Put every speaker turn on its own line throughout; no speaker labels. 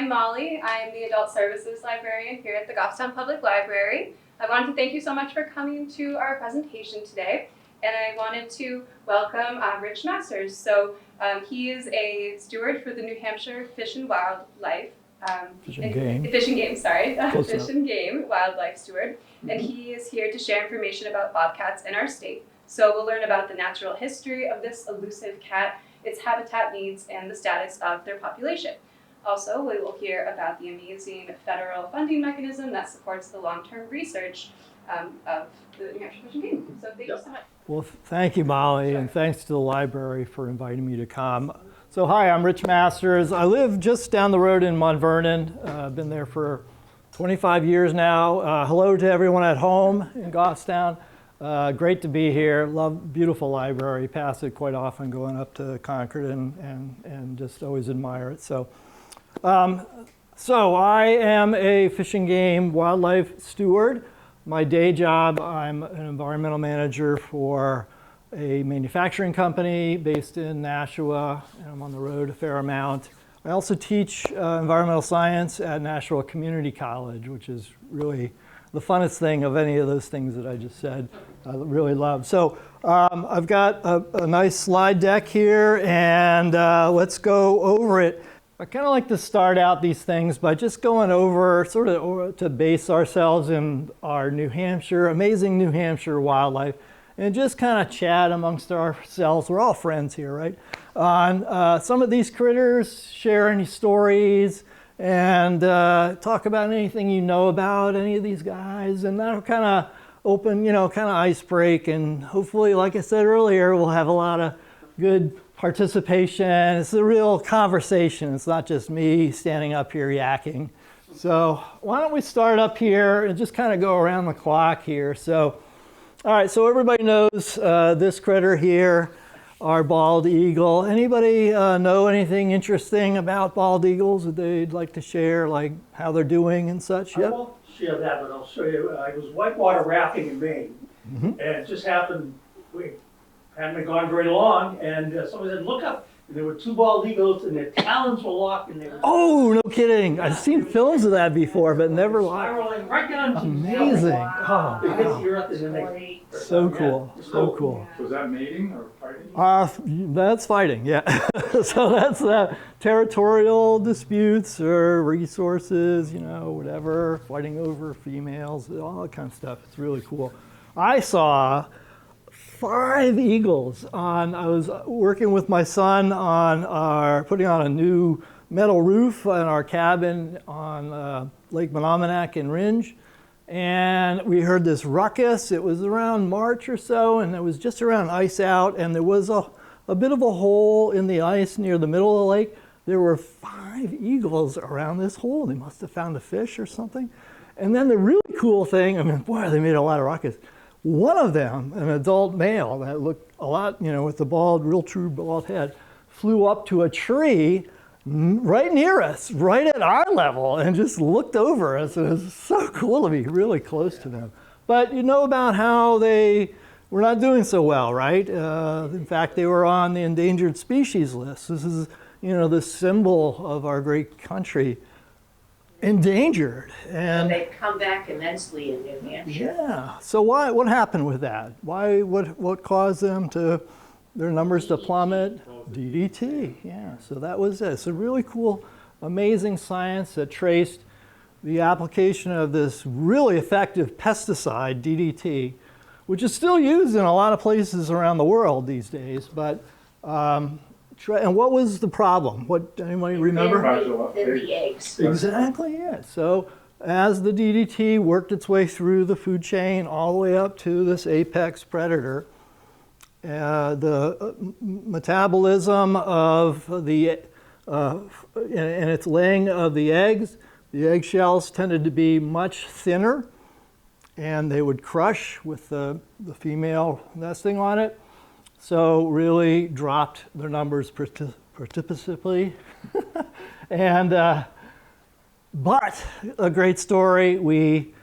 I'm Molly. I'm the Adult Services Librarian here at the Goffstown Public Library. I wanted to thank you so much for coming to our presentation today. And I wanted to welcome Rich Masters. So he is a steward for the New Hampshire Fish and Wildlife.
Fish and Game.
Fish and Game, sorry. Fish
enough.
and Game Wildlife Steward. And he is here to share information about bobcats in our state. So we'll learn about the natural history of this elusive cat, its habitat needs, and the status of their population. Also, we will hear about the amazing federal funding mechanism that supports the long-term research of the New Hampshire Fish and Game. So thank you so much.
Well, thank you, Molly, and thanks to the library for inviting me to come. So hi, I'm Rich Masters. I live just down the road in Mount Vernon. I've been there for 25 years now. Hello to everyone at home in Goffstown. Great to be here. Love beautiful library. Pass it quite often going up to Concord and just always admire it. So I am a Fish and Game Wildlife Steward. My day job, I'm an environmental manager for a manufacturing company based in Nashua, and I'm on the road a fair amount. I also teach environmental science at Nashua Community College, which is really the funnest thing of any of those things that I just said. I really love. So I've got a nice slide deck here, and let's go over it. I kind of like to start out these things by just going over, sort of to base ourselves in our amazing New Hampshire wildlife, and just kind of chat amongst ourselves. We're all friends here, right? On some of these critters, share any stories, and talk about anything you know about any of these guys, and that'll kind of open, kind of ice break, and hopefully, like I said earlier, we'll have a lot of good participation. It's a real conversation. It's not just me standing up here yakking. So why don't we start up here and just kind of go around the clock here. So, all right, so everybody knows this critter here, our bald eagle. Anybody know anything interesting about bald eagles that they'd like to share, like how they're doing and such?
I won't share that, but I'll show you. I was whitewater rafting in Maine, and it just happened, we hadn't gone very long, and somebody said, look up. And there were two bald eagles, and their talons were locked, and they were...
Oh, no kidding. I've seen films of that before, but never live.
Spiraling right down to
Amazing.
Wow.
Oh,
It hits
wow.
the earth, and then they...
So cool. So cool.
Was that mating or fighting?
That's fighting, yeah. So that's territorial disputes or resources, whatever, fighting over females, all that kind of stuff. It's really cool. I saw 5 eagles I was working with my son on putting on a new metal roof on our cabin on Lake Menominee in Ringe. And we heard this ruckus. It was around March or so, and it was just around ice out, and there was a bit of a hole in the ice near the middle of the lake. There were 5 eagles around this hole. They must have found a fish or something. And then the really cool thing, boy, they made a lot of ruckus. One of them, an adult male that looked a lot, with the real true bald head, flew up to a tree right near us, right at our level, and just looked over us. It was so cool to be really close to them. But you know about how they were not doing so well, right? In fact, they were on the endangered species list. This is, the symbol of our great country. Endangered.
And they've come back immensely in New Hampshire.
Yeah. So what happened with that? What caused their numbers to plummet? DDT. Yeah. So that was it. It's a really cool, amazing science that traced the application of this really effective pesticide, DDT, which is still used in a lot of places around the world these days. But and what was the problem? Anybody remember?
In the eggs.
Exactly it. So as the DDT worked its way through the food chain all the way up to this apex predator, the metabolism of and its laying of the eggs, the eggshells tended to be much thinner, and they would crush with the female nesting on it. So really dropped their numbers precipitously. But a great story. We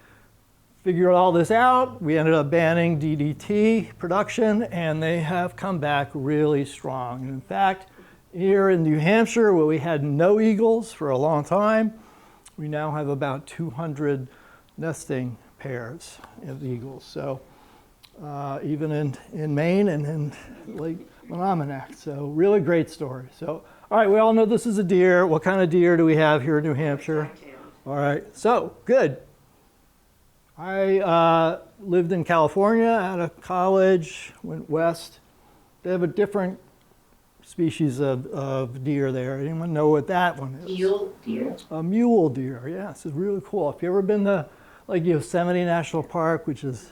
figured all this out. We ended up banning DDT production, and they have come back really strong. And in fact, Here in New Hampshire, where we had no eagles for a long time, we now have about 200 nesting pairs of eagles. So even in Maine and in Lake Menominee. So really great story. So, all right, we all know this is a deer. What kind of deer do we have here in New Hampshire? All right, so good. I lived in California out of college, went west. They have a different species of deer there. Anyone know what that one is?
Mule deer.
A mule deer, yes, it's really cool. If you ever been to like Yosemite National Park, which is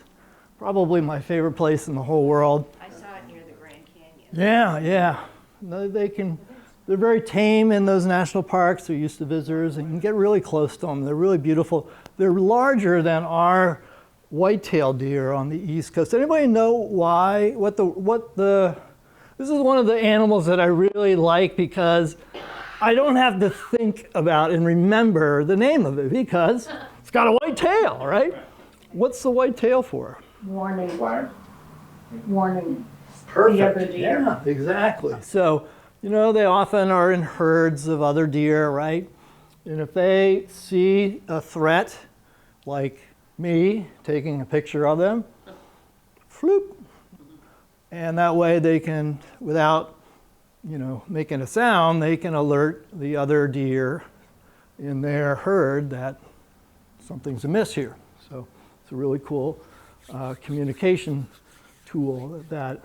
probably my favorite place in the whole world.
I saw it near the Grand Canyon.
Yeah, yeah. No, they're very tame in those national parks. They're used to visitors, and you can get really close to them. They're really beautiful. They're larger than our white-tailed deer on the East Coast. Anybody know why? This is one of the animals that I really like because I don't have to think about and remember the name of it because it's got a white tail, right? What's the white tail for?
Warning
Perfect.
the other deer.
Yeah, exactly. So, they often are in herds of other deer, right? And if they see a threat, like me taking a picture of them, floop. And that way they can, without, making a sound, they can alert the other deer in their herd that something's amiss here. So it's a really cool communication tool that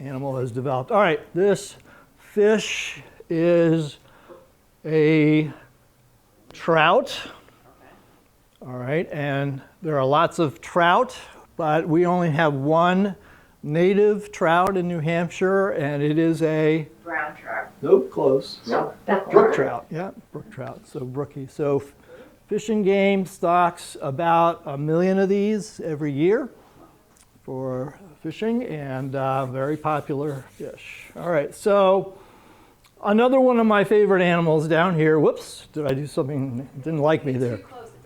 animal has developed. All right, this fish is a trout. All right, and there are lots of trout, but we only have one native trout in New Hampshire, and it is a
Brown trout.
nope, close.
That's
Brook trout, yeah, brook trout, so brookie. So Fish and Game stocks about 1 million of these every year for fishing, and very popular fish. All right, so another one of my favorite animals down here. Whoops, did I do something? Didn't like me there.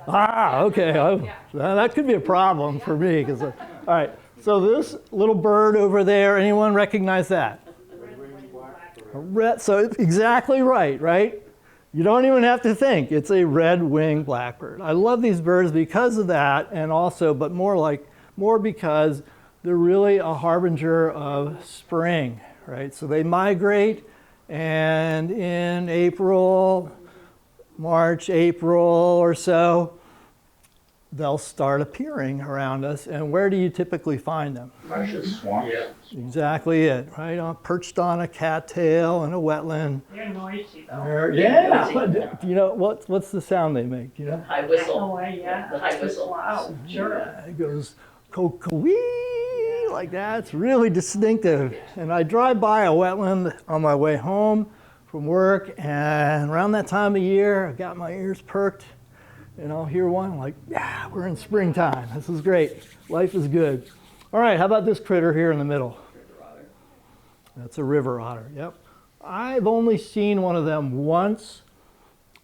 Okay, that could be a problem for me. All right, so this little bird over there, anyone recognize that? So exactly right? You don't even have to think. It's a red-winged blackbird. I love these birds because of that, and also, but more because they're really a harbinger of spring, right? So they migrate, and in March, April or so, they'll start appearing around us. And where do you typically find them?
Marshes, swamps. Yeah.
Exactly it, right? Perched on a cattail in a wetland.
They're noisy though.
What's the sound they make? Do you know?
High whistle.
Oh, yeah.
The high whistle.
Wow, sure.
Yeah, it goes co-wee like that. It's really distinctive. And I drive by a wetland on my way home from work, and around that time of year, I've got my ears perked, and I'll hear one like, yeah, we're in springtime. This is great. Life is good. All right, how about this critter here in the middle? That's a river otter, yep. I've only seen one of them once.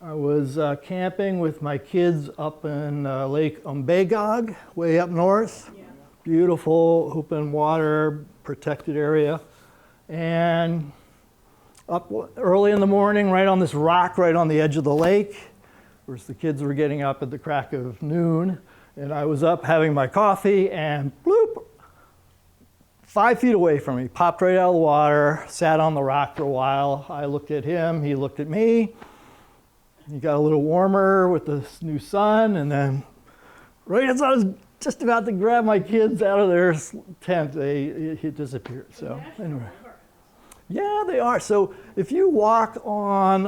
I was camping with my kids up in Lake Umbagog, way up north. Yeah. Beautiful open water, protected area. And up early in the morning, right on this rock, right on the edge of the lake. Of course, the kids were getting up at the crack of noon, and I was up having my coffee, and bloop, 5 feet away from me, popped right out of the water, sat on the rock for a while. I looked at him, he looked at me. He got a little warmer with the new sun, and then right as I was just about to grab my kids out of their tent, he disappeared. So anyway. Yeah, they are. So if you walk along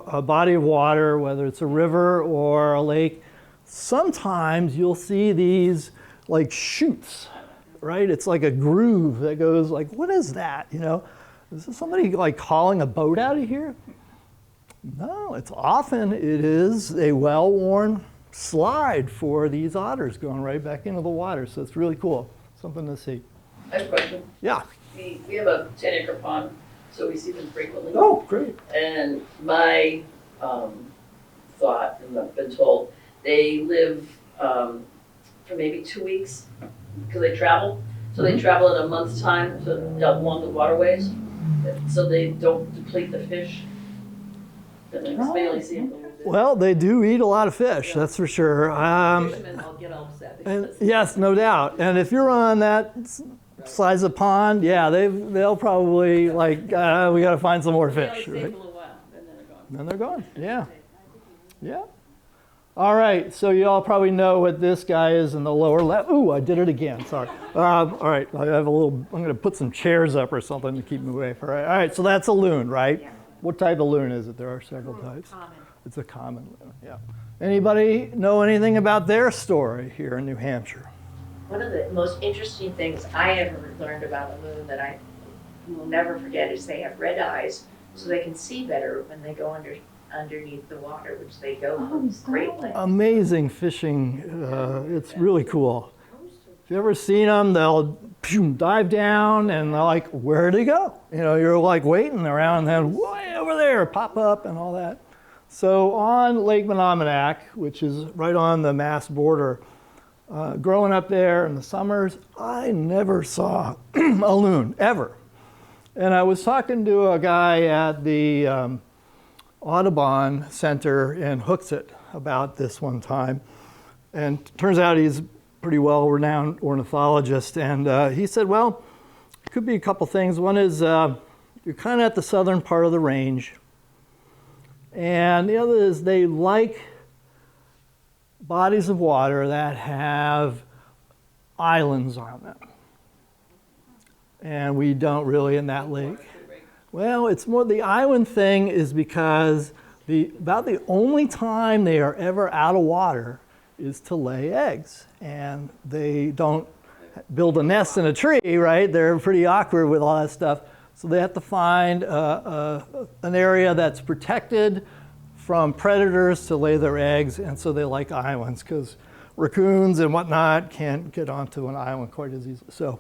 a body of water, whether it's a river or a lake, sometimes you'll see these like chutes, right? It's like a groove that goes like, what is that? Is this somebody like hauling a boat out of here? No, it is a well-worn slide for these otters going right back into the water. So it's really cool. Something to see.
I have a question.
Yeah.
We have a 10-acre pond, so we see them frequently.
Oh, great.
And my thought, and I've been told, they live for maybe 2 weeks because they travel. So they travel in a month's time along the waterways. so they don't deplete the fish. Then I barely see them.
Well, they do eat a lot of fish, that's for sure.
Fishermen all get all upset.
And yes, no doubt. And if you're on that size of pond, yeah, they'll probably like, we got to find some more
They
fish.
only stay
Right?
for a little while, and then they're gone.
Then they're gone. Yeah. Yeah. All right. So you all probably know what this guy is in the lower left. Ooh, I did it again. Sorry. All right. I have a little. I'm going to put some chairs up or something to keep me away. All right. So that's a loon, right?
Yeah.
What type of loon is it? There are several types.
Common.
It's a common loon. Yeah. Anybody know anything about their story here in New Hampshire?
One of the most interesting things I ever learned about a loon that I will never forget is they have red eyes, so they can see better when they go underneath the water, which they go great lengths.
Amazing fishing. It's really cool. If you ever seen them, they'll dive down and they're like, where'd he go? You know, you're like waiting around and then way over there, pop up and all that. So on Lake Menominee, which is right on the Mass border, growing up there in the summers, I never saw a loon, ever. And I was talking to a guy at the Audubon Center in Hooksett about this one time. And turns out he's a pretty well-renowned ornithologist. And he said, well, it could be a couple things. One is you're kind of at the southern part of the range. And the other is they like bodies of water that have islands on them. And we don't really in that lake. Well, it's more the island thing is because about the only time they are ever out of water is to lay eggs. And they don't build a nest in a tree, right? They're pretty awkward with all that stuff. So they have to find an area that's protected from predators to lay their eggs, and so they like islands because raccoons and whatnot can't get onto an island quite as easily. So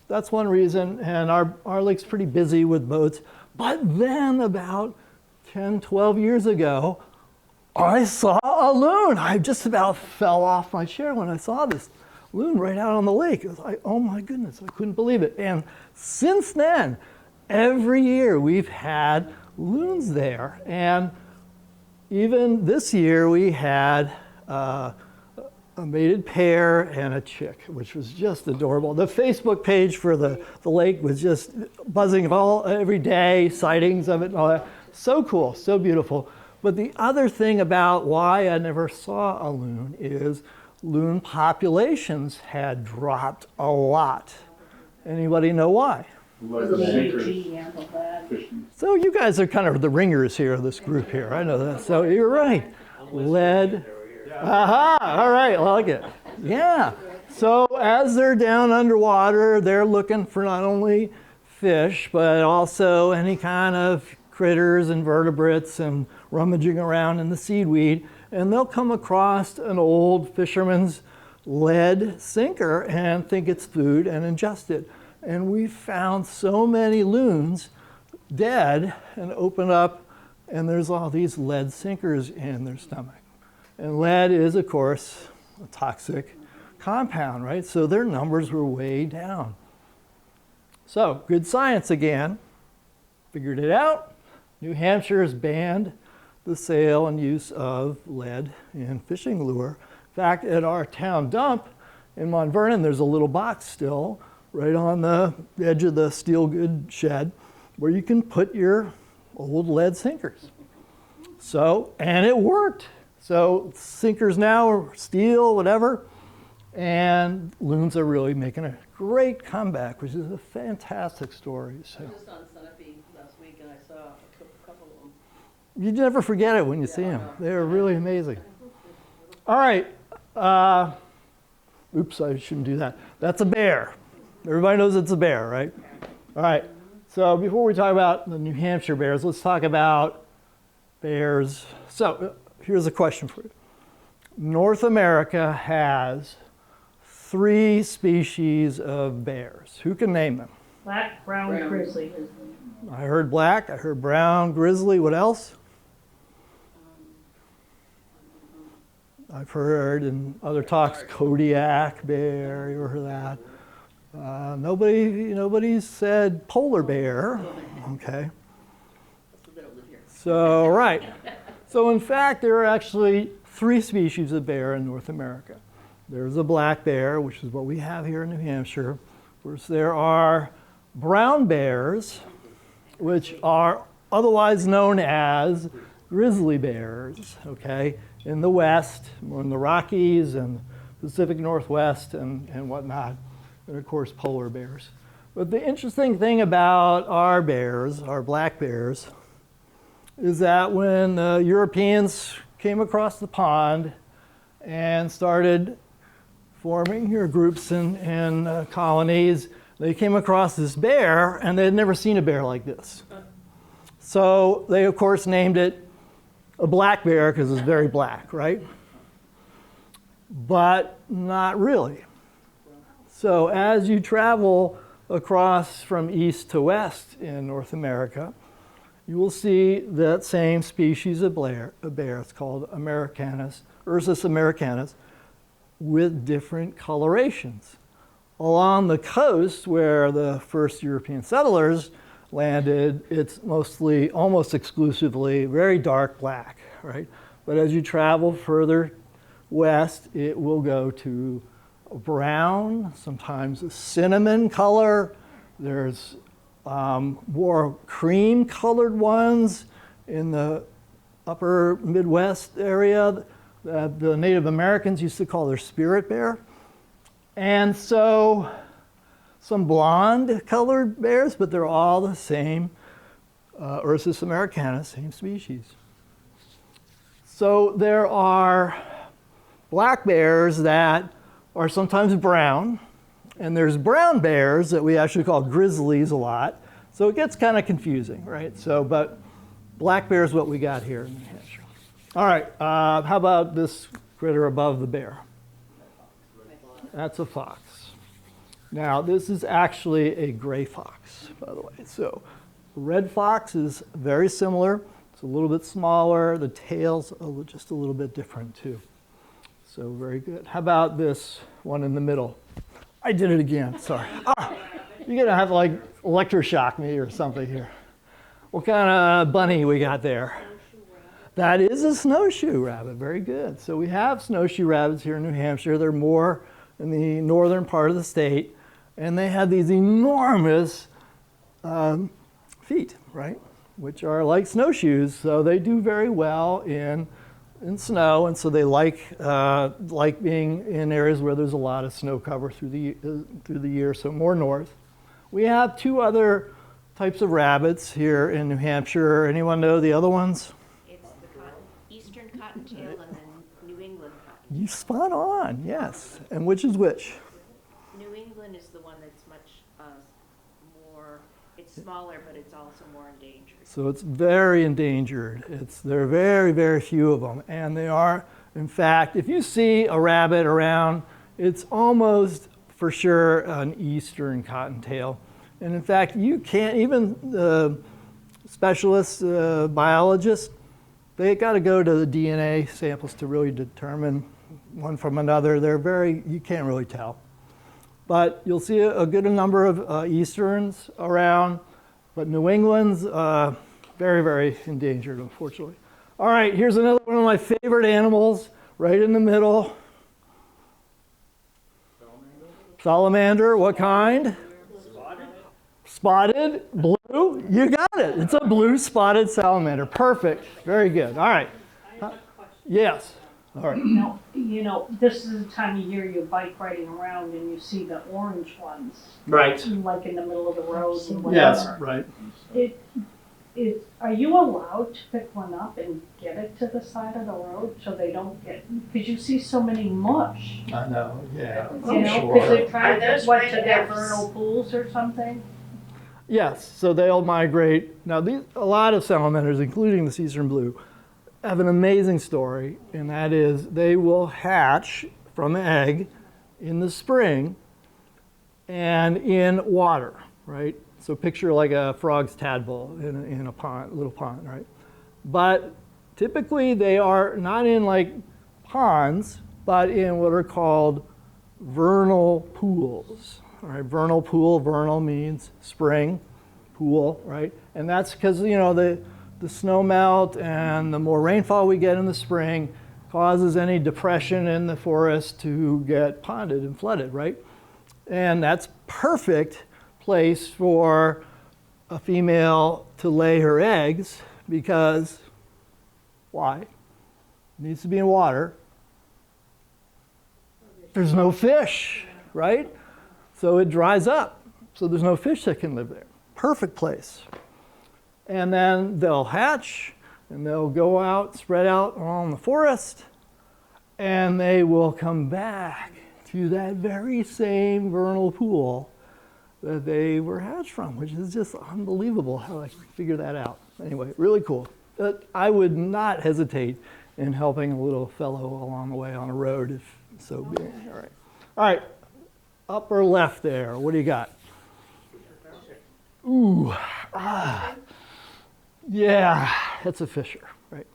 that's one reason, and our lake's pretty busy with boats. But then about 10, 12 years ago, I saw a loon. I just about fell off my chair when I saw this loon right out on the lake. It was like, oh my goodness, I couldn't believe it. And since then, every year we've had loons there. And even this year we had a mated pair and a chick, which was just adorable. The Facebook page for the lake was just buzzing every day, sightings of it and all that. So cool, so beautiful. But the other thing about why I never saw a loon is loon populations had dropped a lot. Anybody know why?
Like the sinkers,
Ample
fishing.
So you guys are kind of the ringers here of this group here. I know that. So you're right. Lead. Aha! All right, I like it. Yeah. So as they're down underwater, they're looking for not only fish, but also any kind of critters and vertebrates and rummaging around in the seaweed. And they'll come across an old fisherman's lead sinker and think it's food and ingest it. And we found so many loons dead and open up, and there's all these lead sinkers in their stomach. And lead is, of course, a toxic compound, right? So their numbers were way down. So, good science again. Figured it out. New Hampshire has banned the sale and use of lead in fishing lure. In fact, at our town dump in Mount Vernon, there's a little box still right on the edge of the steel goods shed where you can put your old lead sinkers. So, and it worked. So sinkers now are steel, whatever, and loons are really making a great comeback, which is a fantastic story. So
I was just on Sunapee last week and I saw a couple of them.
you never forget it when you see them. They're really amazing. All right. Oops, I shouldn't do that. That's a bear. Everybody knows it's a bear, right? All right. So before we talk about the New Hampshire bears, let's talk about bears. So here's a question for you. North America has 3 species of bears. Who can name them?
Black, brown, grizzly.
I heard black, I heard brown, grizzly. What else? I've heard in other talks, Kodiak bear. You ever heard that? Nobody said polar bear. okay?
That'll live here.
So, right. So in fact, there are actually 3 species of bear in North America. There's a black bear, which is what we have here in New Hampshire. Of course, there are brown bears, which are otherwise known as grizzly bears, okay, in the West, in the Rockies and Pacific Northwest and whatnot, and of course polar bears. But the interesting thing about our bears, our black bears, is that when the Europeans came across the pond and started forming here groups and colonies, they came across this bear, and they had never seen a bear like this. So they, of course, named it a black bear because it's very black, right? But not really. So as you travel across from east to west in North America, you will see that same species of bear. It's called Americanus, Ursus americanus, with different colorations. Along the coast where the first European settlers landed, it's mostly, almost exclusively, very dark black, right? But as you travel further west, it will go to brown, sometimes a cinnamon color. There's more cream-colored ones in the upper Midwest area that the Native Americans used to call their spirit bear. And so some blonde-colored bears, but they're all the same Ursus americanus, same species. So there are black bears that are sometimes brown, and there's brown bears that we actually call grizzlies a lot. So it gets kind of confusing, right? So, but black bear is what we got here in New Hampshire. All right, how about this critter above the bear? That's a fox. Now, this is actually a gray fox, by the way. So, red fox is very similar. It's a little bit smaller. The tail's just a little bit different, too. So, very good. How about this one in the middle? I did it again, sorry. You're going to have to, like, electroshock me or something here. What kind of bunny we got there? That is a snowshoe rabbit. Very good. So, we have snowshoe rabbits here in New Hampshire. They're more in the northern part of the state, and they have these enormous feet, right, which are like snowshoes. So they do very well in snow, and so they like being in areas where there's a lot of snow cover through the year. So more north. We have 2 other types of rabbits here in New Hampshire. Anyone know the other ones?
It's the eastern cottontail and then New England cottontail.
You spot on, yes. And which is which?
New England is the one that's much more, it's smaller, but it's also more endangered.
So it's very endangered. There are very, very few of them. And they are, in fact, if you see a rabbit around, it's almost for sure an eastern cottontail. And in fact, you can't, even specialists, biologists, they got to go to the DNA samples to really determine one from another. You can't really tell. But you'll see a good number of easterns around, but New England's very, very endangered, unfortunately. All right, here's another one of my favorite animals, right in the middle. Salamander, what kind? Spotted, blue, you got it. It's a blue spotted salamander. Perfect, very good. All right.
I have a question.
Yes, all right.
Now, this is the time of year you bike riding around and you see the orange ones,
Right.
like in the middle of the road and whatever.
Yes, right.
Are you allowed to pick one up and get it to the side of the road so they don't get, because you see so many mush,
I know, yeah.
because they're trying
Are
to,
those
to their
red
vernal pools or something?
Yes, so they'll migrate. Now, a lot of salamanders, including the eastern blue, have an amazing story, and that is they will hatch from an egg in the spring and in water, right? So picture like a frog's tadpole in a pond, little pond, right? But typically they are not in like ponds, but in what are called vernal pools. All right, vernal pool, vernal means spring, pool, right? And that's because, the snow melt and the more rainfall we get in the spring causes any depression in the forest to get ponded and flooded, right? And that's perfect place for a female to lay her eggs because, why? It needs to be in water. There's no fish, right? So it dries up. So there's no fish that can live there. Perfect place. And then they'll hatch and they'll go out, spread out along the forest, and they will come back to that very same vernal pool that they were hatched from, which is just unbelievable how I figured that out. Anyway, really cool. I would not hesitate in helping a little fellow along the way on a road if so be. All right, upper left there, what do you got? Ooh, yeah, that's a fisher, right?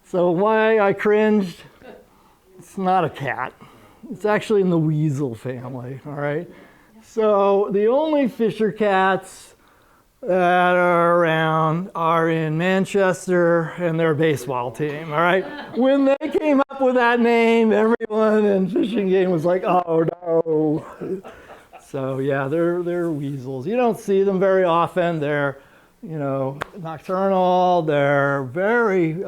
So why I cringed, it's not a cat. It's actually in the weasel family, all right? So the only fisher cats that are around are in Manchester and their baseball team, all right? When they came up with that name, everyone in Fishing Game was like, oh no. So yeah, they're weasels. You don't see them very often. They're, nocturnal. They're very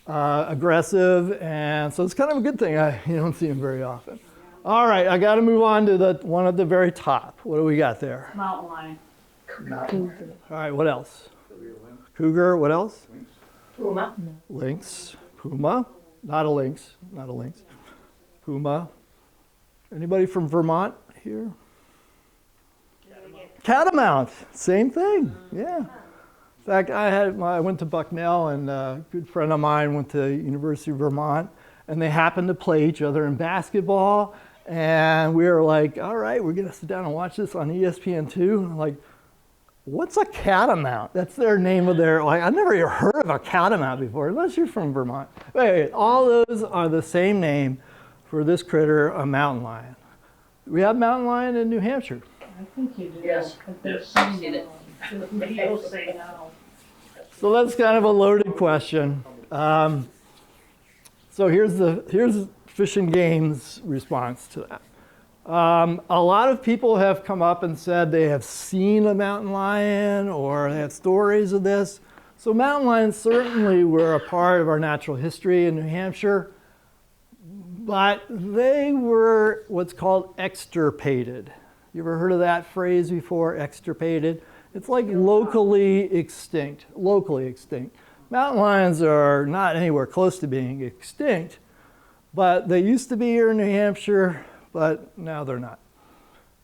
aggressive, and so it's kind of a good thing you don't see them very often. All right, I got to move on to the one at the very top. What do we got there?
Mountain lion.
All right, what else? Cougar, what else?
Puma.
Lynx. Puma. Not a lynx. Puma. Anybody from Vermont here? Catamount. Same thing. Yeah. In fact, I went to Bucknell, and a good friend of mine went to University of Vermont, and they happened to play each other in basketball, and we were like, all right, we're going to sit down and watch this on ESPN2. And I'm like, what's a catamount? That's their name of their, I've never even heard of a catamount before, unless you're from Vermont. Wait, all those are the same name for this critter, a mountain lion. We have mountain lion in New Hampshire.
I think you do.
Yes.
I've
seen it.
The videos say no.
So that's kind of a loaded question. So here's Fish and Game's response to that. A lot of people have come up and said they have seen a mountain lion or they have stories of this. So mountain lions certainly were a part of our natural history in New Hampshire, but they were what's called extirpated. You ever heard of that phrase before, extirpated? It's like locally extinct. Mountain lions are not anywhere close to being extinct, but they used to be here in New Hampshire, but now they're not.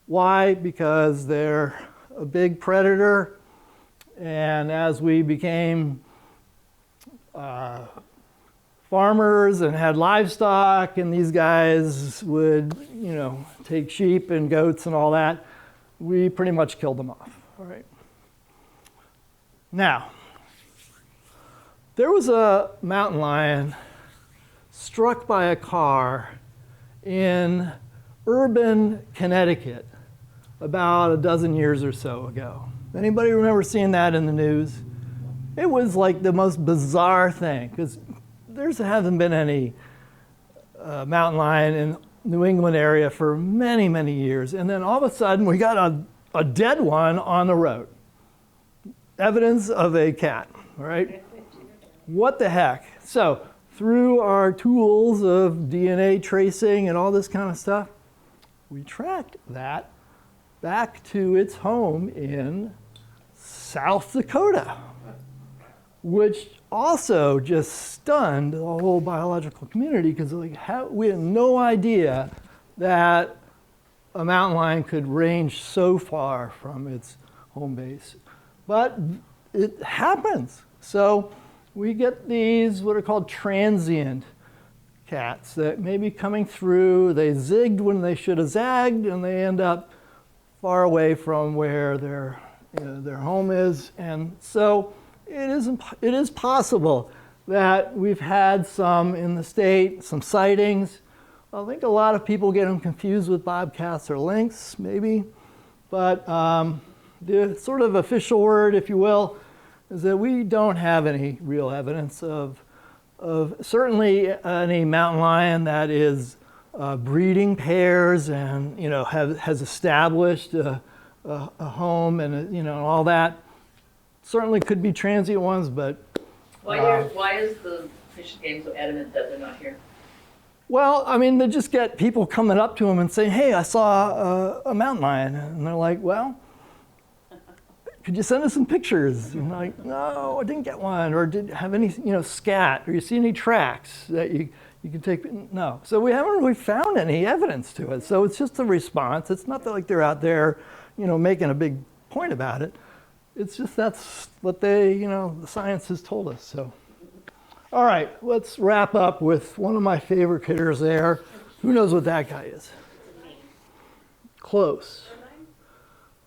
Why? Because they're a big predator, and as we became farmers and had livestock, and these guys would, take sheep and goats and all that, we pretty much killed them off, all right? Now, there was a mountain lion struck by a car in urban Connecticut about a dozen years or so ago. Anybody remember seeing that in the news? It was like the most bizarre thing, because there hasn't been any mountain lion in New England area for many, many years. And then all of a sudden, we got a dead one on the road. Evidence of a cat, all right? What the heck? So through our tools of DNA tracing and all this kind of stuff, we tracked that back to its home in South Dakota, which also just stunned the whole biological community, because we had no idea that a mountain lion could range so far from its home base. But it happens. So we get these what are called transient cats that may be coming through. They zigged when they should have zagged, and they end up far away from where their home is. And so it is possible that we've had some in the state, some sightings. I think a lot of people get them confused with bobcats or lynx, maybe. But the sort of official word, if you will, is that we don't have any real evidence of certainly any mountain lion that is breeding pairs and, you know, has established a home and, you know, all that. Certainly could be transient ones, but
Why is the Fish and Game so adamant that they're not here?
well, I mean, they just get people coming up to them and saying, "Hey, I saw a mountain lion," and they're like, "Well, could you send us some pictures?" And I'm like, "No, I didn't get one," or "Did have any, you know, scat, or you see any tracks that you can take?" No. So we haven't really found any evidence to it. So it's just a response. It's not that like they're out there, you know, making a big point about it. It's just that's what they, you know, the science has told us. So, all right, let's wrap up with one of my favorite critters there. Who knows what that guy is? Close.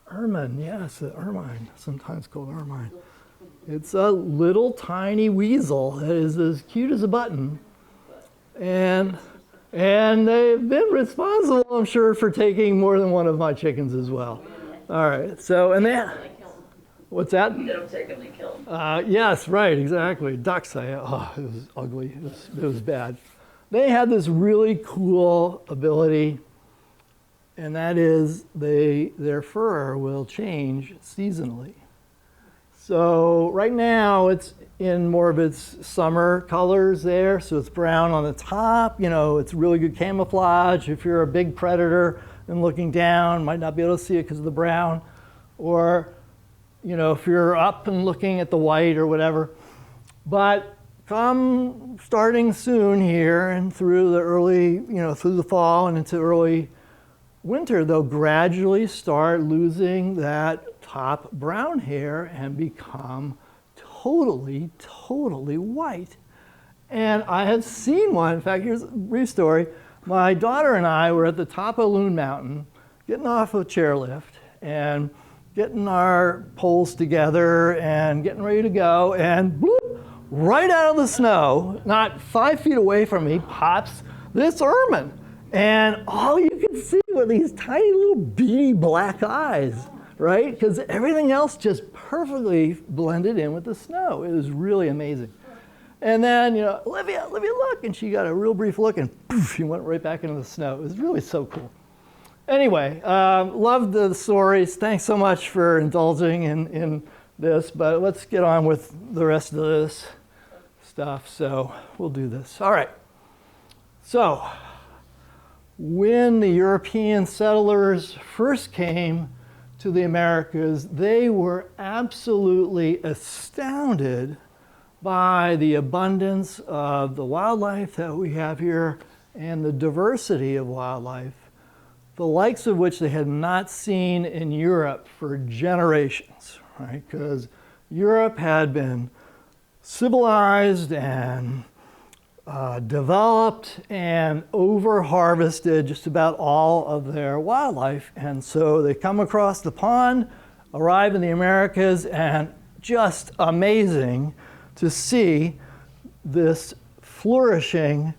Ermine, yes, ermine, sometimes called ermine. It's a little tiny weasel that is as cute as a button. And they've been responsible, I'm sure, for taking more than one of my chickens as well. All right, so, and they, what's that?
They don't take them, they kill them.
Yes, right, exactly. Ducks, it was ugly, it was bad. They had this really cool ability, and that is their fur will change seasonally. So right now it's in more of its summer colors there, so it's brown on the top, you know, it's really good camouflage. If you're a big predator and looking down, might not be able to see it because of the brown, or, you know, if you're up and looking at the white or whatever. But come starting soon here and through the early, you know, through the fall and into early winter, they'll gradually start losing that top brown hair and become totally white. And I have seen one. In fact, here's a brief story. My daughter and I were at the top of Loon Mountain, getting off a chairlift and getting our poles together and getting ready to go, and bloop, right out of the snow, not 5 feet away from me, pops this ermine. And all you could see were these tiny little beady black eyes, right? Because everything else just perfectly blended in with the snow. It was really amazing. And then, you know, Olivia, look. And she got a real brief look and poof, she went right back into the snow. It was really so cool. Anyway, loved the stories. Thanks so much for indulging in this, but let's get on with the rest of this stuff. So we'll do this. All right. So, when the European settlers first came to the Americas, they were absolutely astounded by the abundance of the wildlife that we have here and the diversity of wildlife, the likes of which they had not seen in Europe for generations, right? Because Europe had been civilized and developed and over-harvested just about all of their wildlife. And so they come across the pond, arrive in the Americas, and just amazing to see this flourishing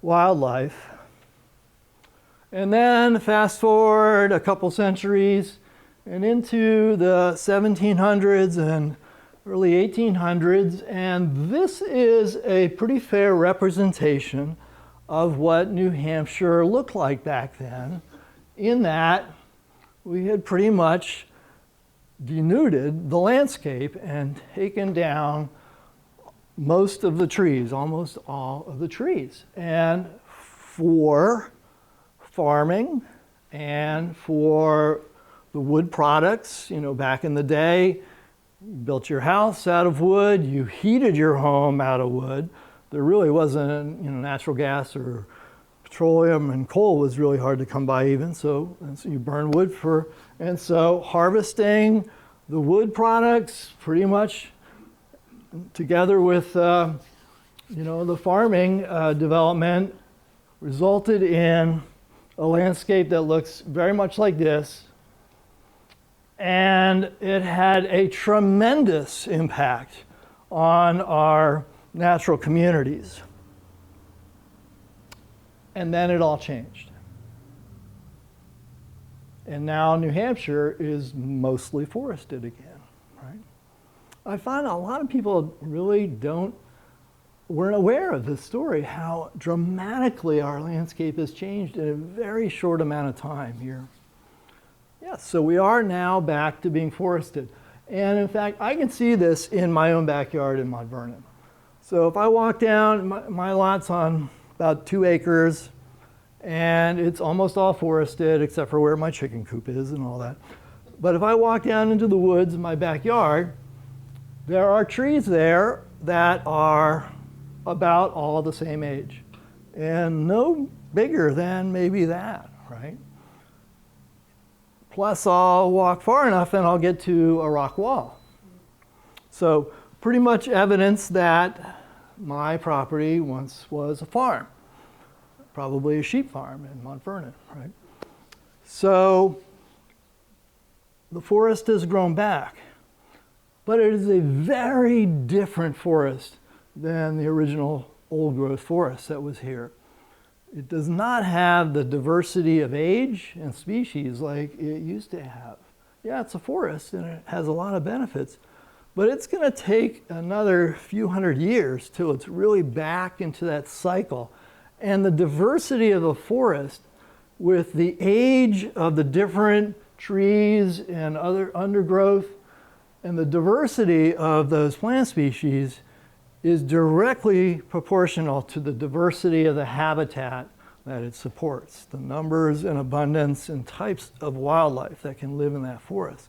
wildlife. And then fast forward a couple centuries and into the 1700s and early 1800s, and this is a pretty fair representation of what New Hampshire looked like back then, in that we had pretty much denuded the landscape and taken down most of the trees, almost all of the trees. And for farming and for the wood products, you know, back in the day, you built your house out of wood, you heated your home out of wood. There really wasn't, you know, natural gas or petroleum, and coal was really hard to come by even, so you burn wood for, and so harvesting the wood products pretty much together with, you know, the farming development resulted in a landscape that looks very much like this. And it had a tremendous impact on our natural communities. And then it all changed. And now New Hampshire is mostly forested again, right? I find a lot of people really weren't aware of this story, how dramatically our landscape has changed in a very short amount of time here. Yes, so we are now back to being forested. And in fact, I can see this in my own backyard in Mount Vernon. So if I walk down, my lot's on about 2 acres, and it's almost all forested except for where my chicken coop is and all that. But if I walk down into the woods in my backyard, there are trees there that are about all the same age and no bigger than maybe that, right? Plus I'll walk far enough and I'll get to a rock wall. So pretty much evidence that my property once was a farm, probably a sheep farm in Mount Vernon, right? So the forest has grown back, but it is a very different forest than the original old growth forest that was here. It does not have the diversity of age and species like it used to have. Yeah, it's a forest and it has a lot of benefits, but it's going to take another few hundred years till it's really back into that cycle. And the diversity of the forest with the age of the different trees and other undergrowth and the diversity of those plant species is directly proportional to the diversity of the habitat that it supports, the numbers and abundance and types of wildlife that can live in that forest.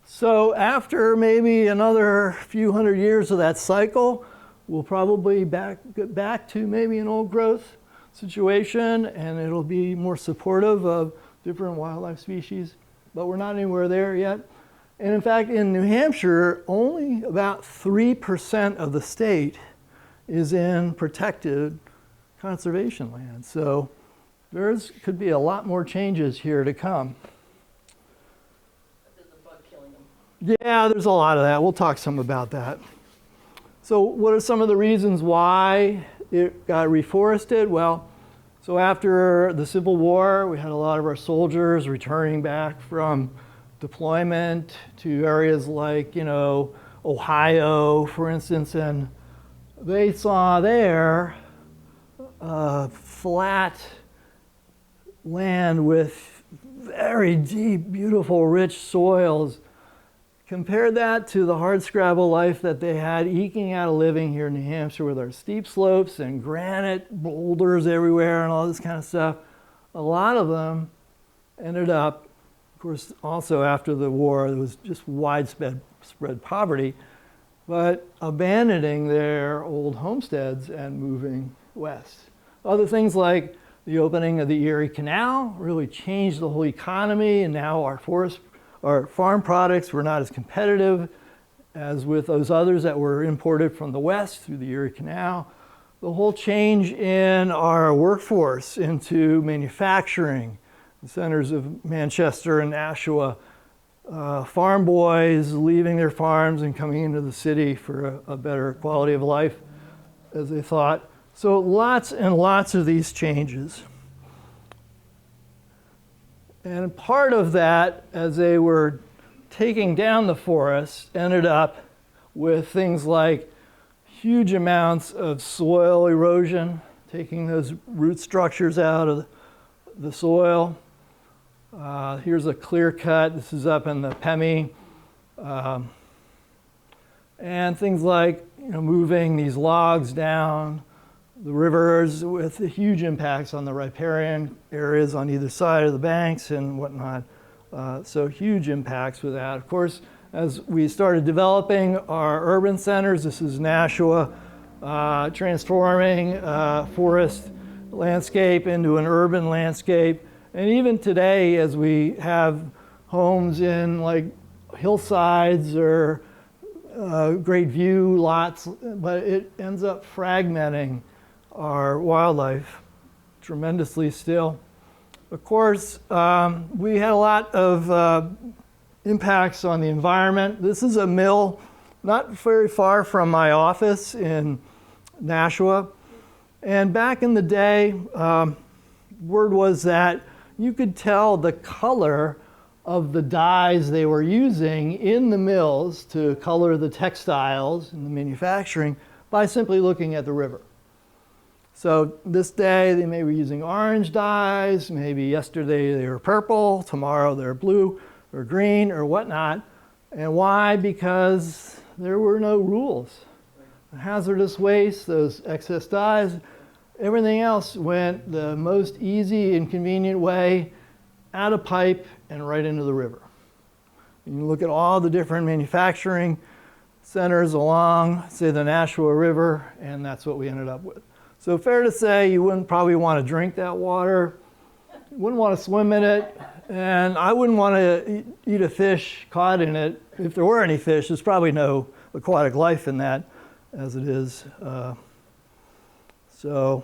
So after maybe another few hundred years of that cycle, we'll probably get back to maybe an old growth situation, and it'll be more supportive of different wildlife species, but we're not anywhere there yet. And in fact, in New Hampshire, only about 3% of the state is in protected conservation land. So could be a lot more changes here to come.
The bug killing them.
Yeah, there's a lot of that. We'll talk some about that. So what are some of the reasons why it got reforested? Well, so after the Civil War, we had a lot of our soldiers returning back from deployment to areas like, Ohio, for instance, and they saw there flat land with very deep, beautiful, rich soils. Compared that to the hardscrabble life that they had eking out a living here in New Hampshire with our steep slopes and granite boulders everywhere and all this kind of stuff. A lot of them ended up, of course, also after the war, there was just widespread poverty, but abandoning their old homesteads and moving west. Other things like the opening of the Erie Canal really changed the whole economy, and now our farm products were not as competitive as with those others that were imported from the west through the Erie Canal. The whole change in our workforce into manufacturing, the centers of Manchester and Nashua, farm boys leaving their farms and coming into the city for a better quality of life, as they thought. So lots and lots of these changes. And part of that, as they were taking down the forest, ended up with things like huge amounts of soil erosion, taking those root structures out of the soil. Here's a clear cut. This is up in the Pemi. And things like moving these logs down the rivers with huge impacts on the riparian areas on either side of the banks and whatnot. So huge impacts with that. Of course, as we started developing our urban centers, this is Nashua, transforming forest landscape into an urban landscape. And even today, as we have homes in like hillsides or great view lots, but it ends up fragmenting our wildlife tremendously still. Of course, we had a lot of impacts on the environment. This is a mill not very far from my office in Nashua. And back in the day, word was that you could tell the color of the dyes they were using in the mills to color the textiles and the manufacturing by simply looking at the river. So this day they may be using orange dyes, maybe yesterday they were purple, tomorrow they're blue or green or whatnot. And why? Because there were no rules. Hazardous waste, those excess dyes, everything else went the most easy and convenient way, out of pipe and right into the river. You look at all the different manufacturing centers along, say, the Nashua River, and that's what we ended up with. So fair to say you wouldn't probably want to drink that water, wouldn't want to swim in it, and I wouldn't want to eat a fish caught in it. If there were any fish, there's probably no aquatic life in that as it is. So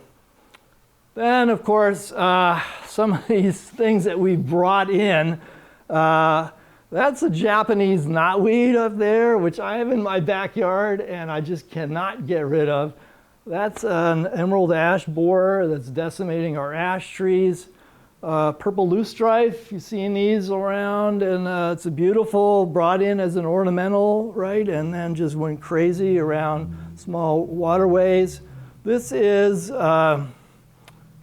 then, of course, some of these things that we brought in, that's a Japanese knotweed up there, which I have in my backyard and I just cannot get rid of. That's an emerald ash borer that's decimating our ash trees. Purple loosestrife, you've seen these around, and it's a beautiful, brought in as an ornamental, right? And then just went crazy around small waterways. This is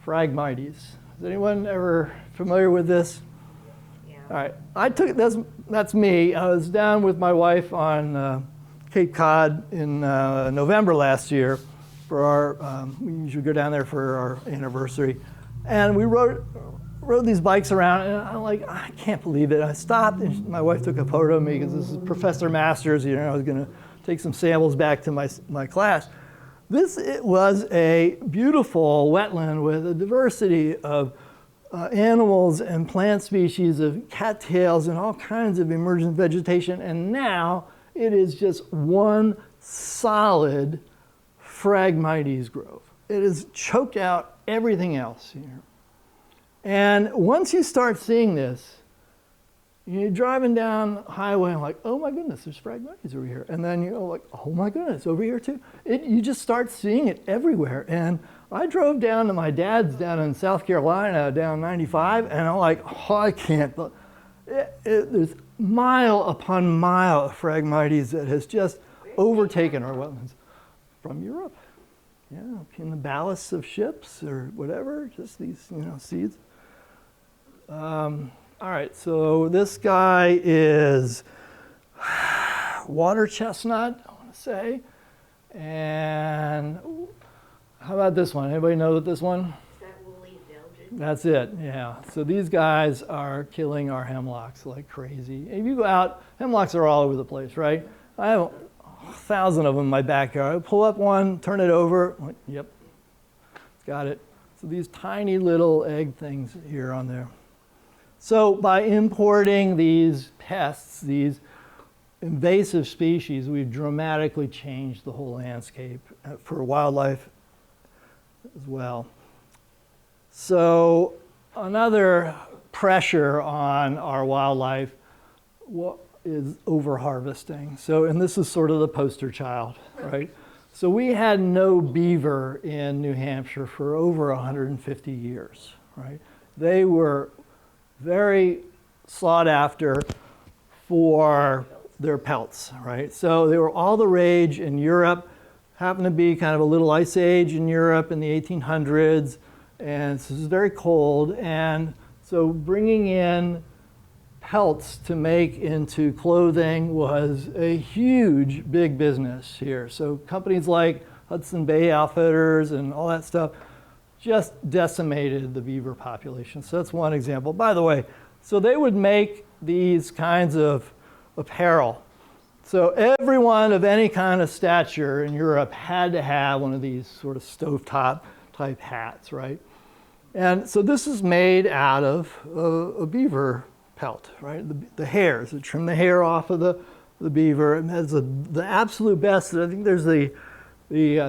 Phragmites. Is anyone ever familiar with this?
Yeah.
All right, I took that's me. I was down with my wife on Cape Cod in November last year for our, we usually go down there for our anniversary. And we rode these bikes around, and I'm like, I can't believe it. I stopped, and my wife took a photo of me because this is Professor Masters. You know, I was going to take some samples back to my class. It was a beautiful wetland with a diversity of animals and plant species, of cattails and all kinds of emergent vegetation. And now it is just one solid Phragmites grove. It has choked out everything else here. And once you start seeing this, you're driving down the highway and like, oh my goodness, there's Phragmites over here. And then you're like, oh my goodness, over here too. You just start seeing it everywhere. And I drove down to my dad's down in South Carolina, down 95, and I'm like, oh, I can't. There's mile upon mile of Phragmites that has just overtaken our wetlands from Europe. Yeah, in the ballasts of ships or whatever, just these, seeds. All right, so this guy is water chestnut, I want to say. And how about this one? Anybody know this one?
Is that woolly Belgian?
That's it, yeah. So these guys are killing our hemlocks like crazy. If you go out, hemlocks are all over the place, right? I have 1,000 of them in my backyard. I pull up one, turn it over, like, yep, got it. So these tiny little egg things here on there. So by importing these pests, these invasive species, we've dramatically changed the whole landscape for wildlife as well. So another pressure on our wildlife is overharvesting. So, and this is sort of the poster child, right? So we had no beaver in New Hampshire for over 150 years, right? They were very sought after for their pelts, right? So they were all the rage in Europe. Happened to be kind of a little ice age in Europe in the 1800s, and so it was very cold. And so bringing in pelts to make into clothing was a huge, big business here. So companies like Hudson Bay Outfitters and all that stuff just decimated the beaver population. So that's one example. By the way, so they would make these kinds of apparel. So everyone of any kind of stature in Europe had to have one of these sort of stovetop type hats, right? And so this is made out of a beaver pelt, right? The hairs, they trim the hair off of the beaver. It has the absolute best. I think there's the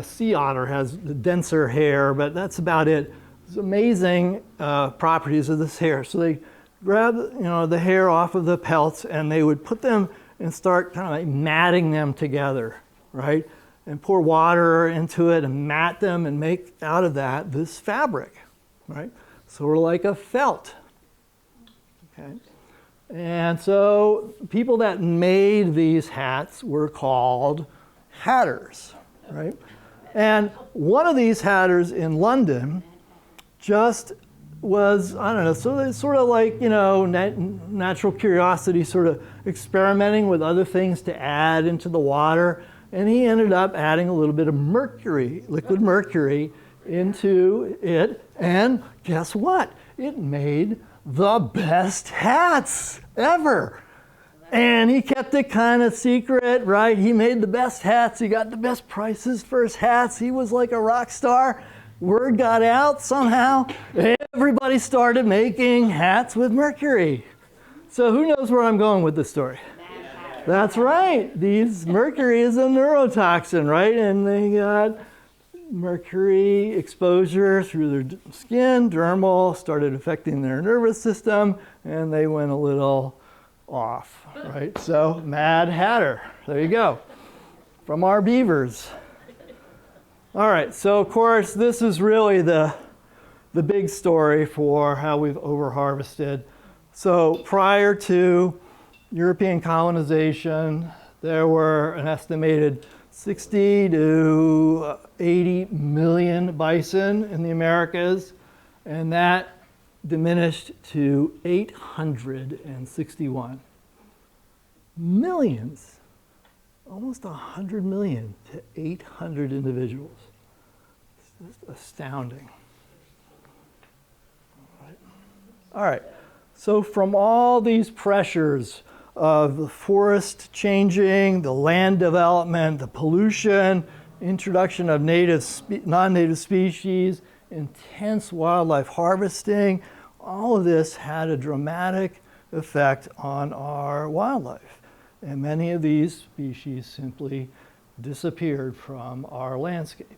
sea otter has the denser hair, but that's about it. It's amazing properties of this hair. So they grab the hair off of the pelts and they would put them and start kind of like matting them together, right? And pour water into it and mat them and make out of that this fabric, right? Sort of like a felt, okay? And so people that made these hats were called hatters, right? And one of these hatters in London just was, I don't know, so it's sort of like, you know, natural curiosity, sort of experimenting with other things to add into the water. And he ended up adding a little bit of mercury, liquid mercury, into it. And guess what? It made the best hats ever. And he kept it kind of secret, right? He made the best hats. He got the best prices for his hats. He was like a rock star. Word got out somehow. Everybody started making hats with mercury. So who knows where I'm going with this story? That's right. Mercury is a neurotoxin, right? And they got mercury exposure through their skin, dermal, started affecting their nervous system, and they went a little off, right? So, Mad Hatter, there you go, from our beavers. All right, so of course, this is really the big story for how we've over-harvested. So prior to European colonization, there were an estimated 60 to 80 million bison in the Americas, and that diminished to 861 millions, almost 100 million to 800 individuals. It's just astounding. All right, so from all these pressures of the forest changing, the land development, the pollution, introduction of non-native species, intense wildlife harvesting, all of this had a dramatic effect on our wildlife. And many of these species simply disappeared from our landscape.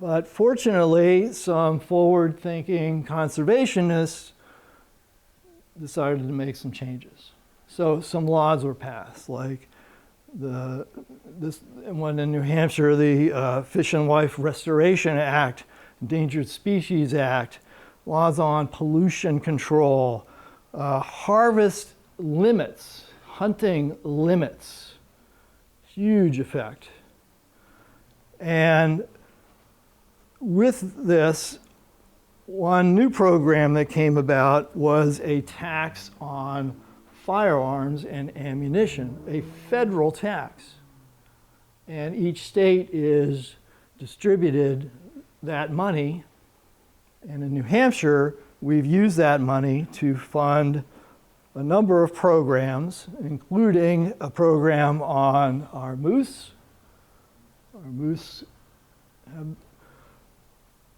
But fortunately, some forward-thinking conservationists decided to make some changes. So some laws were passed, like this one in New Hampshire, the Fish and Wildlife Restoration Act, Endangered Species Act, laws on pollution control, harvest limits, hunting limits, huge effect. And with this, one new program that came about was a tax on firearms and ammunition, a federal tax. And each state is distributed that money. And in New Hampshire, we've used that money to fund a number of programs, including a program on our moose. Our moose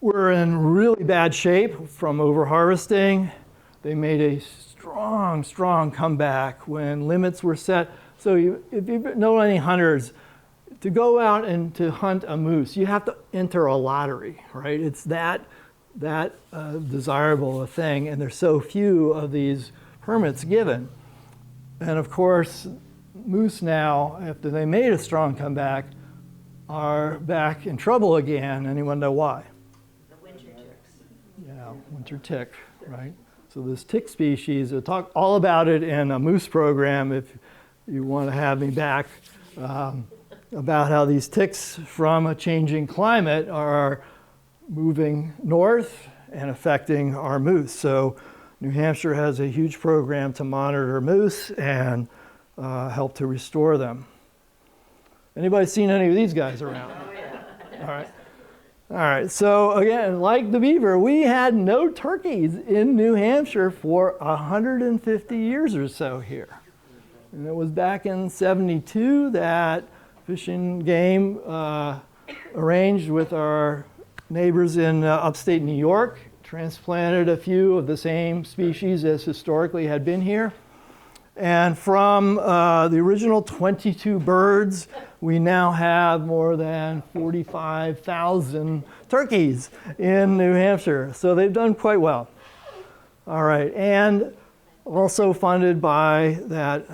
were in really bad shape from overharvesting. They made a strong comeback when limits were set. So if you know any hunters, to go out and to hunt a moose, you have to enter a lottery, right? It's that desirable a thing, and there's so few of these permits given. And of course, moose now, after they made a strong comeback, are back in trouble again. Anyone know why?
The winter ticks.
Yeah, winter tick, right? So this tick species, we'll talk all about it in a moose program if you want to have me back, about how these ticks from a changing climate are moving north and affecting our moose. So New Hampshire has a huge program to monitor moose and help to restore them. Anybody seen any of these guys around?
Oh, yeah.
All right. All right, so again, like the beaver, we had no turkeys in New Hampshire for 150 years or so here. And it was back in '72 that Fish and Game arranged with our neighbors in upstate New York, transplanted a few of the same species as historically had been here. And from the original 22 birds, we now have more than 45,000 turkeys in New Hampshire. So they've done quite well. All right, and also funded by that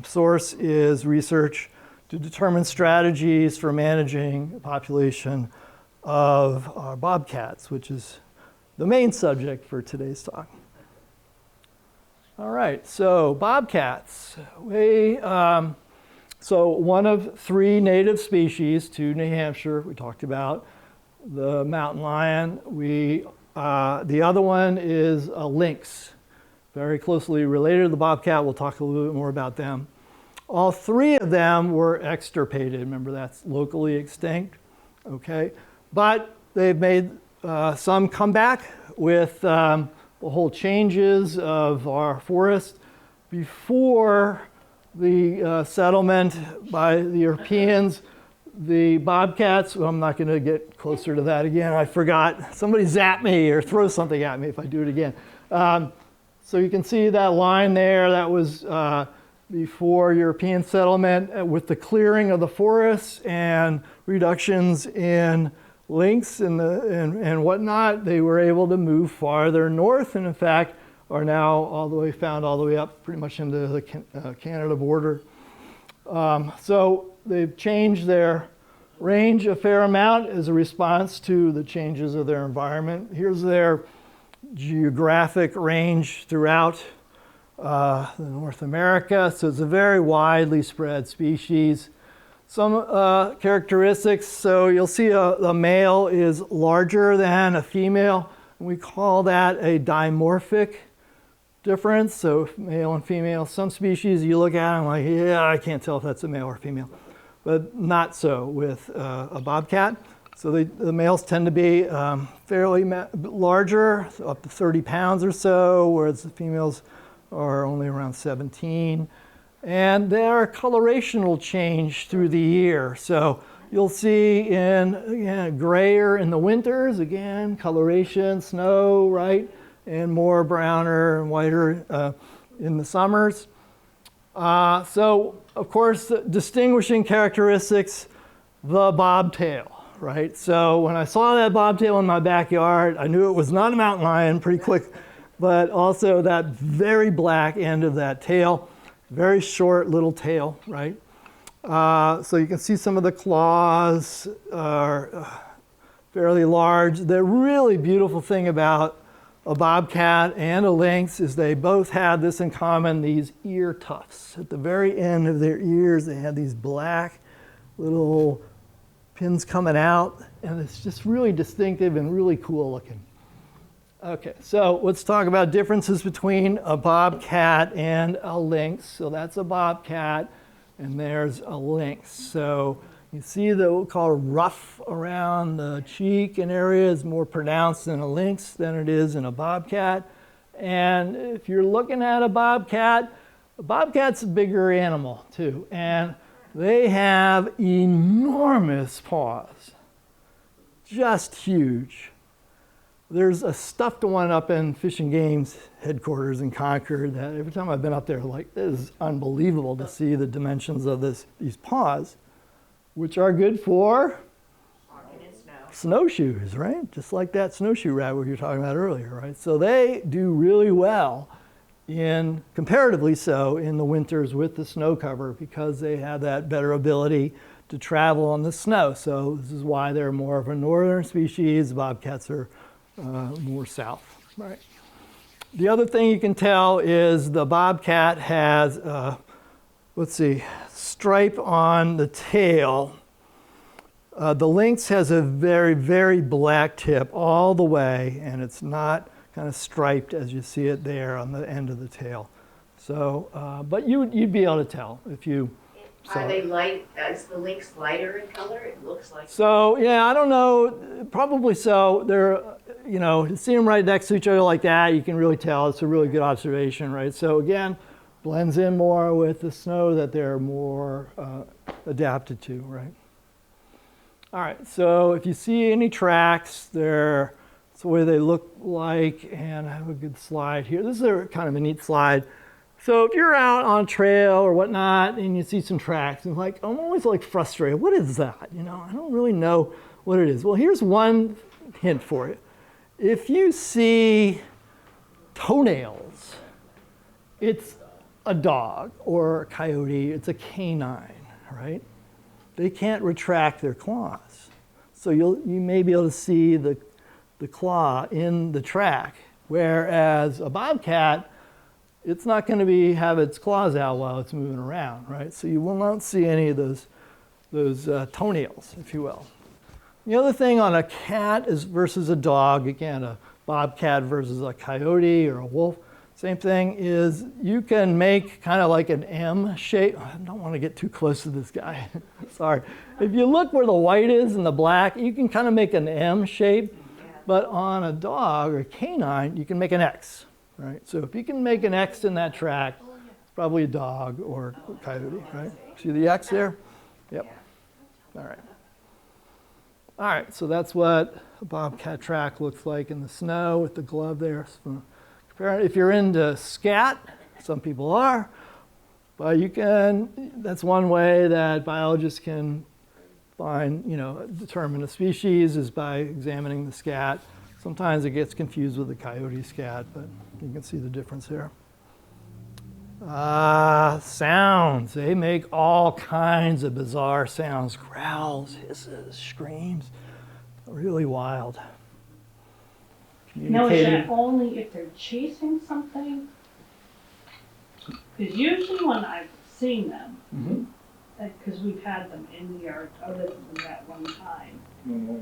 source is research to determine strategies for managing the population of our bobcats, which is the main subject for today's talk. All right, so bobcats. So one of 3 native species to New Hampshire. We talked about the mountain lion. The other one is a lynx, very closely related to the bobcat. We'll talk a little bit more about them. All 3 of them were extirpated. Remember, that's locally extinct. Okay, but they've made some comeback with the whole changes of our forest. Before the settlement by the Europeans, the bobcats, well, I'm not going to get closer to that again. I forgot. Somebody zap me or throw something at me if I do it again. So you can see that line there. That was before European settlement. With the clearing of the forests and reductions in lynx and whatnot, they were able to move farther north, and in fact are now found all the way up pretty much into the Canada border. So they've changed their range a fair amount as a response to the changes of their environment. Here's their geographic range throughout North America. So it's a very widely spread species. Some characteristics, so you'll see a male is larger than a female. We call that a dimorphic difference, so male and female. Some species you look at and like, yeah, I can't tell if that's a male or female, but not so with a bobcat. So the males tend to be fairly larger, up to 30 pounds or so, whereas the females are only around 17. And their coloration will change through the year. So you'll see grayer in the winters, again, coloration, snow, right? And more browner and whiter in the summers. So, of course, distinguishing characteristics, the bobtail, right? So when I saw that bobtail in my backyard, I knew it was not a mountain lion pretty quick, but also that very black end of that tail, very short little tail, right? So you can see some of the claws are fairly large. The really beautiful thing about a bobcat and a lynx is they both had this in common, these ear tufts. At the very end of their ears, they had these black little pins coming out, and it's just really distinctive and really cool looking. Okay, so let's talk about differences between a bobcat and a lynx. So that's a bobcat, and there's a lynx. So you see the what we call ruff around the cheek and area is more pronounced in a lynx than it is in a bobcat. And if you're looking at a bobcat's a bigger animal too. And they have enormous paws, just huge. There's a stuffed one up in Fish and Game's headquarters in Concord that every time I've been up there, like, this is unbelievable to see the dimensions of these paws, which are good for snowshoes, right? Just like that snowshoe rabbit we were talking about earlier, right? So they do really well comparatively so, in the winters with the snow cover because they have that better ability to travel on the snow. So this is why they're more of a northern species. Bobcats are more south, right? The other thing you can tell is the bobcat has, stripe on the tail. The lynx has a very, very black tip all the way, and it's not kind of striped as you see it there on the end of the tail. So, but you'd be able to tell if you saw
Are they
it.
light? Is the lynx lighter in color? It looks like.
So, yeah, I don't know. Probably so. They're, to see them right next to each other like that, you can really tell. It's a really good observation, right? So again, blends in more with the snow that they're more adapted to, right? All right, so if you see any tracks, that's the way they look like, and I have a good slide here. This is kind of a neat slide. So if you're out on trail or whatnot and you see some tracks, and I'm always frustrated. What is that? I don't really know what it is. Well, here's one hint for you. If you see toenails, it's a dog or a coyote, it's a canine, right? They can't retract their claws. So you may be able to see the claw in the track, whereas a bobcat, it's not going to have its claws out while it's moving around, right? So you will not see any of those toenails, if you will. The other thing on a cat is versus a dog, again, a bobcat versus a coyote or a wolf, same thing is you can make kind of like an M shape. I don't want to get too close to this guy. Sorry. If you look where the white is and the black, you can kind of make an M shape. But on a dog or canine, you can make an X, right? So if you can make an X in that track, it's probably a dog or a coyote, right? See the X there? Yep. All right. All right, so that's what a bobcat track looks like in the snow with the glove there. If you're into scat, some people are, but that's one way that biologists can determine a species is by examining the scat. Sometimes it gets confused with the coyote scat, but you can see the difference here. Sounds. They make all kinds of bizarre sounds. Growls, hisses, screams. Really wild.
Now, is that only if they're chasing something? Because usually when I've seen them, because we've had them in the yard other than that one time,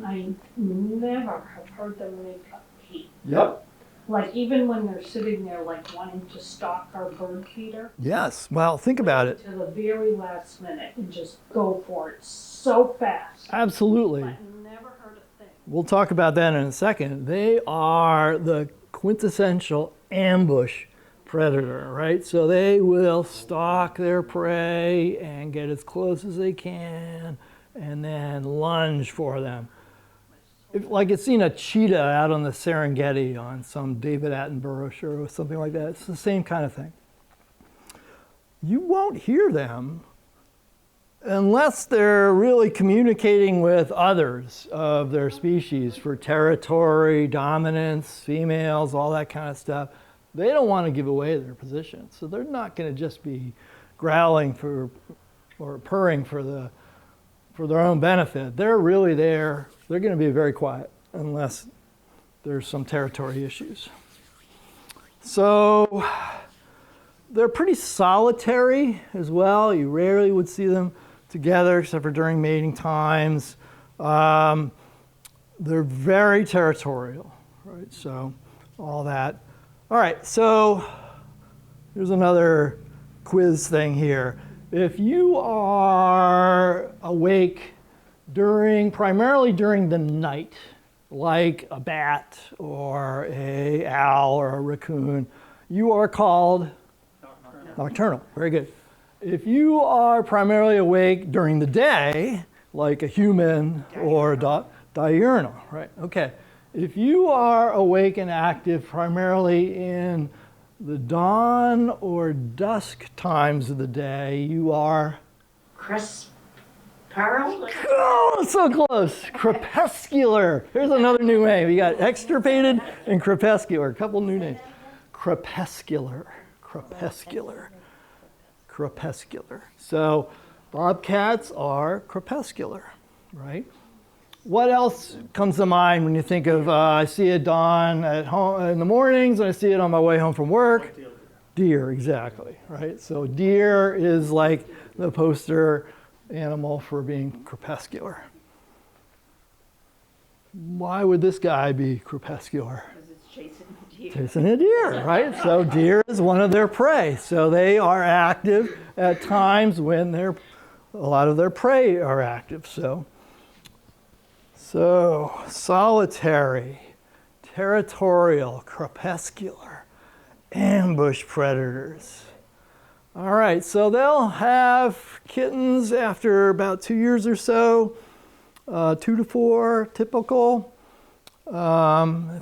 I never have heard them make a peep.
Yep.
Like even when they're sitting there like wanting to stalk our bird feeder.
Yes, well, think about it.
To the very last minute and just go for it so fast.
Absolutely.
But never heard a thing.
We'll talk about that in a second. They are the quintessential ambush predator, right? So they will stalk their prey and get as close as they can and then lunge for them. Like it's seen a cheetah out on the Serengeti on some David Attenborough show or something like that. It's the same kind of thing. You won't hear them unless they're really communicating with others of their species for territory, dominance, females, all that kind of stuff. They don't want to give away their position. So they're not going to just be growling or purring for their own benefit. They're really there. They're going to be very quiet unless there's some territory issues. So they're pretty solitary as well. You rarely would see them together except for during mating times. They're very territorial, right? So all that. All right, so here's another quiz thing here. If you are awake primarily during the night, like a bat or a owl or a raccoon, you are called nocturnal. Very good. If you are primarily awake during the day, like a human or a diurnal, right? Okay. If you are awake and active primarily in the dawn or dusk times of the day, you are oh, so close. Crepuscular. Here's another new name. You got extirpated and crepuscular. A couple new names. Crepuscular. So bobcats are crepuscular, right? What else comes to mind when you think of I see it dawn at home in the mornings and I see it on my way home from work? Deer, exactly, right? So deer is like the poster animal for being crepuscular. Why would this guy be crepuscular?
Because it's chasing a deer.
Chasing a deer, right? So deer is one of their prey. So they are active at times when a lot of their prey are active. So solitary, territorial, crepuscular, ambush predators. All right, so they'll have kittens after about 2 years or so, 2 to 4, typical.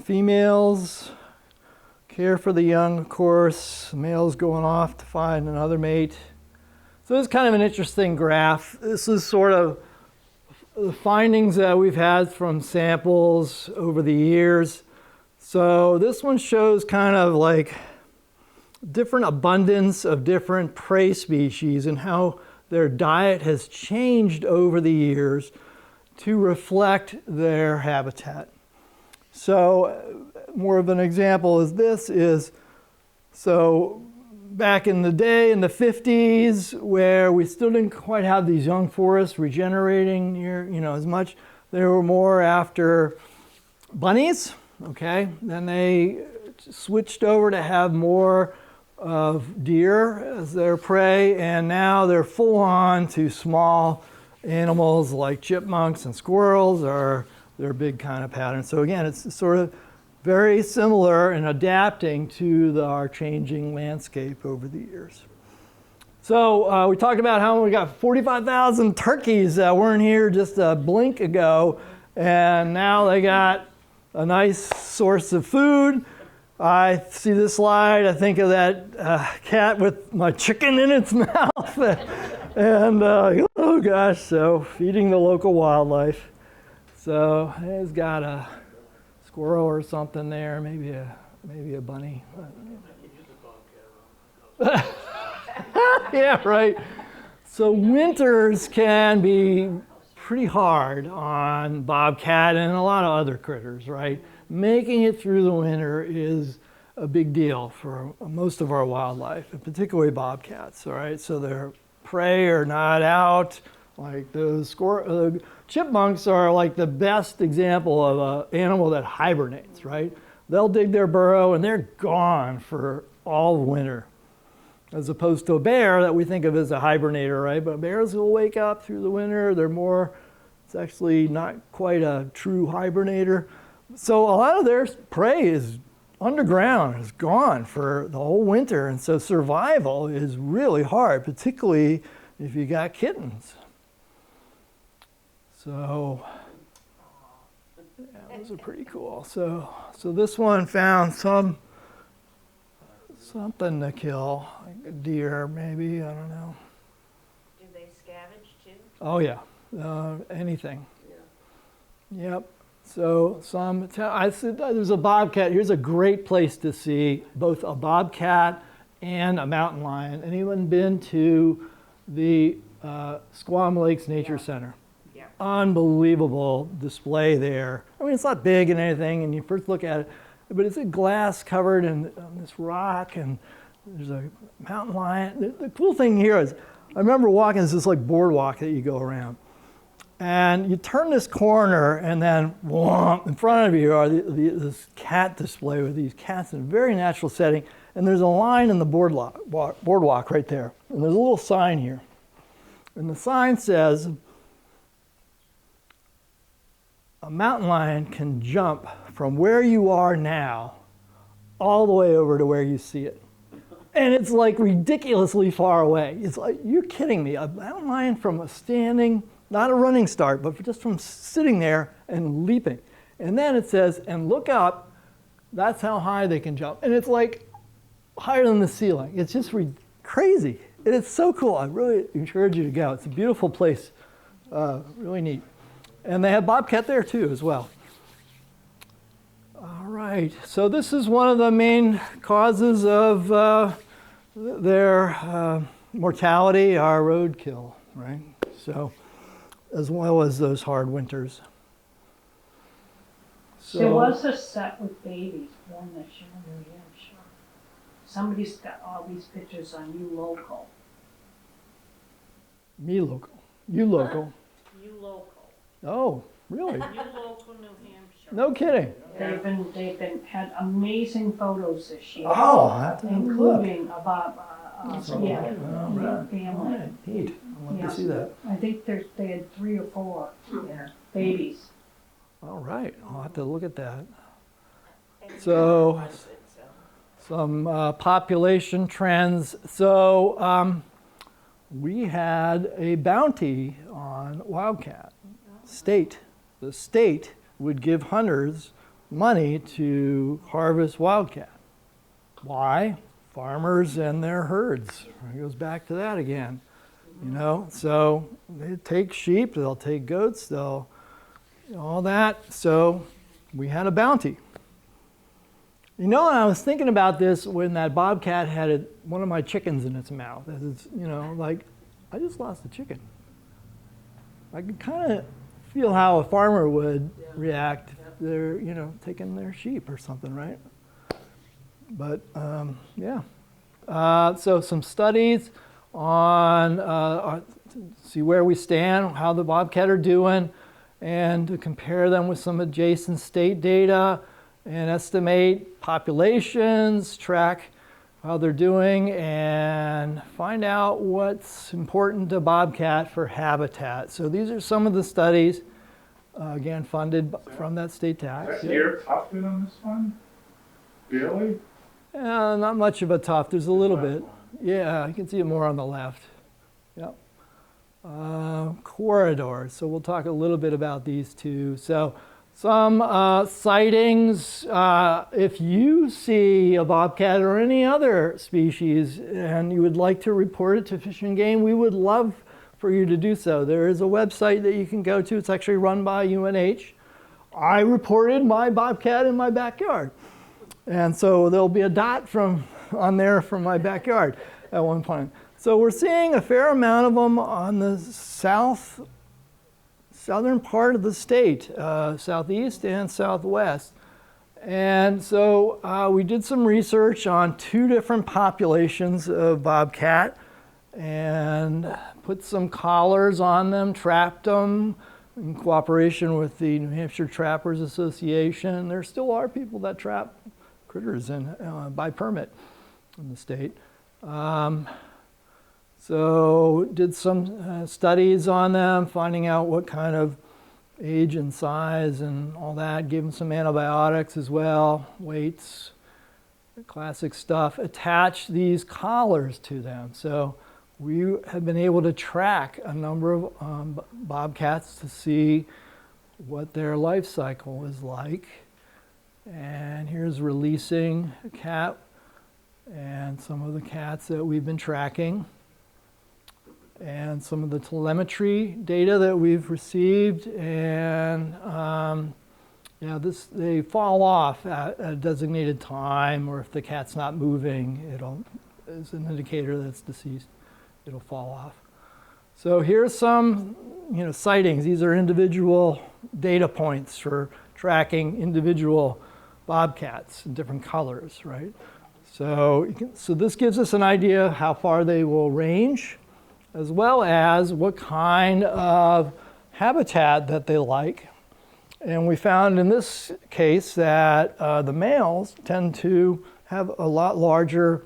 Females care for the young, of course. Males going off to find another mate. So this is kind of an interesting graph. This is sort of the findings that we've had from samples over the years. So this one shows kind of like different abundance of different prey species and how their diet has changed over the years to reflect their habitat. So more of an example is this is, so back in the day, in the 50s, where we still didn't quite have these young forests regenerating near, as much. They were more after bunnies, okay? Then they switched over to have more of deer as their prey, and now they're full on to small animals like chipmunks and squirrels are their big kind of pattern. So again, it's sort of very similar in adapting to our changing landscape over the years. So we talked about how we got 45,000 turkeys that weren't here just a blink ago, and now they got a nice source of food. I see this slide, I think of that cat with my chicken in its mouth. And oh gosh, so feeding the local wildlife. So it's got a squirrel or something there, maybe a bunny. Yeah, right. So winters can be pretty hard on bobcat and a lot of other critters, right? Making it through the winter is a big deal for most of our wildlife, and particularly bobcats, all right? So their prey are not out. Like the chipmunks are like the best example of an animal that hibernates, right? They'll dig their burrow and they're gone for all winter. As opposed to a bear that we think of as a hibernator, right? But bears will wake up through the winter. It's actually not quite a true hibernator. So a lot of their prey is underground, is gone for the whole winter. And so survival is really hard, particularly if you got kittens. So yeah, those are pretty cool. So this one found something to kill, like a deer maybe, I don't know.
Do they scavenge too?
Oh yeah, anything. Yeah. Yep. So I said there's a bobcat. Here's a great place to see both a bobcat and a mountain lion. Anyone been to the Squam Lakes Nature Center?
Yeah.
Unbelievable display there. I mean, it's not big and anything, and you first look at it, but it's a glass covered in this rock, and there's a mountain lion. The cool thing here is, I remember walking this like boardwalk that you go around, and you turn this corner, and then whoomp, in front of you are this cat display with these cats in a very natural setting, and there's a line in the boardwalk right there, and there's a little sign here, and the sign says, a mountain lion can jump from where you are now all the way over to where you see it. And it's like ridiculously far away. It's like, you're kidding me. A mountain lion from a standing, not a running start, but just from sitting there and leaping. And then it says, and look up, that's how high they can jump. And it's like higher than the ceiling. It's just crazy. And it's so cool. I really encourage you to go. It's a beautiful place, really neat. And they have bobcat there too as well. All right, so this is one of the main causes of their mortality, our roadkill, right? So, as well as those hard winters. So,
There was a set with babies born this year in New Hampshire. Somebody's got all these pictures on You Local.
Me local. You local.
You Local.
Oh, really?
You Local, New Hampshire.
No kidding.
They've been had amazing photos this year.
Oh, I have to look.
Including about
All right.
family.
All right, neat. I'd love
Yeah.
to see that.
I think they had 3 or 4 babies.
All right, I'll have to look at that. So, some population trends. So, we had a bounty on wildcat. The state would give hunters money to harvest wildcat. Why? Farmers and their herds. It goes back to that again. So they take sheep, they'll take goats, they'll all that. So we had a bounty. I was thinking about this when that bobcat had one of my chickens in its mouth. It's, like, I just lost a chicken. I could kind of feel how a farmer would react if they're, taking their sheep or something, right? But, yeah, So some studies on see where we stand, how the bobcat are doing, and to compare them with some adjacent state data and estimate populations, track how they're doing, and find out what's important to bobcat for habitat. So these are some of the studies, again, funded from that state tax.
Is that ear tufted on this one? Barely?
Not much of a tuft. There's a little bit. Yeah, you can see it more on the left. Yep. Corridors. So we'll talk a little bit about these two. So some sightings. If you see a bobcat or any other species and you would like to report it to Fish and Game, we would love for you to do so. There is a website that you can go to. It's actually run by UNH. I reported my bobcat in my backyard. And so there'll be a dot on there from my backyard at one point. So we're seeing a fair amount of them on the southern part of the state, southeast and southwest. And so we did some research on 2 different populations of bobcat and put some collars on them, trapped them in cooperation with the New Hampshire Trappers Association. There still are people that trap critters by permit in the state. So did some studies on them, finding out what kind of age and size and all that. Gave them some antibiotics as well, weights, classic stuff. Attached these collars to them. So we have been able to track a number of bobcats to see what their life cycle is like. And here's releasing a cat and some of the cats that we've been tracking and some of the telemetry data that we've received. And they fall off at a designated time, or if the cat's not moving, it's an indicator that it's deceased. It'll fall off. So here's some sightings. These are individual data points for tracking individual bobcats in different colors, right? So this gives us an idea of how far they will range, as well as what kind of habitat that they like. And we found in this case that the males tend to have a lot larger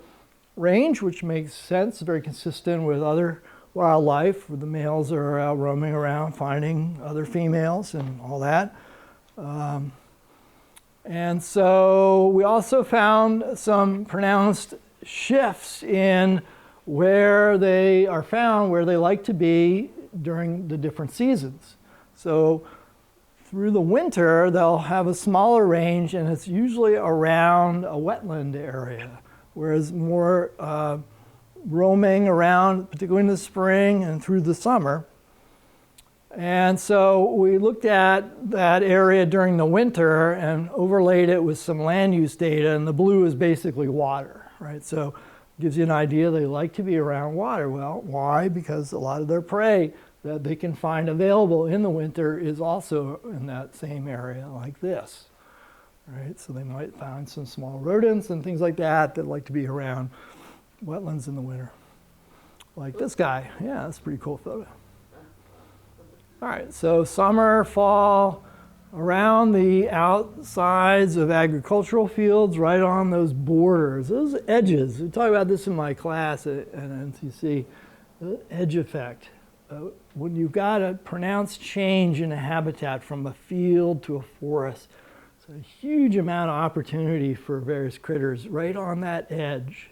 range, which makes sense, very consistent with other wildlife, where the males are out roaming around finding other females and all that. And so we also found some pronounced shifts in where they are found, where they like to be during the different seasons. So through the winter, they'll have a smaller range, and it's usually around a wetland area, whereas more roaming around, particularly in the spring and through the summer. And so we looked at that area during the winter and overlaid it with some land use data, and the blue is basically water, right? So it gives you an idea they like to be around water. Well, why? Because a lot of their prey that they can find available in the winter is also in that same area like this, right? So they might find some small rodents and things like that that like to be around wetlands in the winter. Like this guy. Yeah, that's a pretty cool photo. All right, so summer, fall, around the outsides of agricultural fields, right on those borders, those edges. We talk about this in my class at NCC, the edge effect. When you've got a pronounced change in a habitat from a field to a forest, it's a huge amount of opportunity for various critters right on that edge.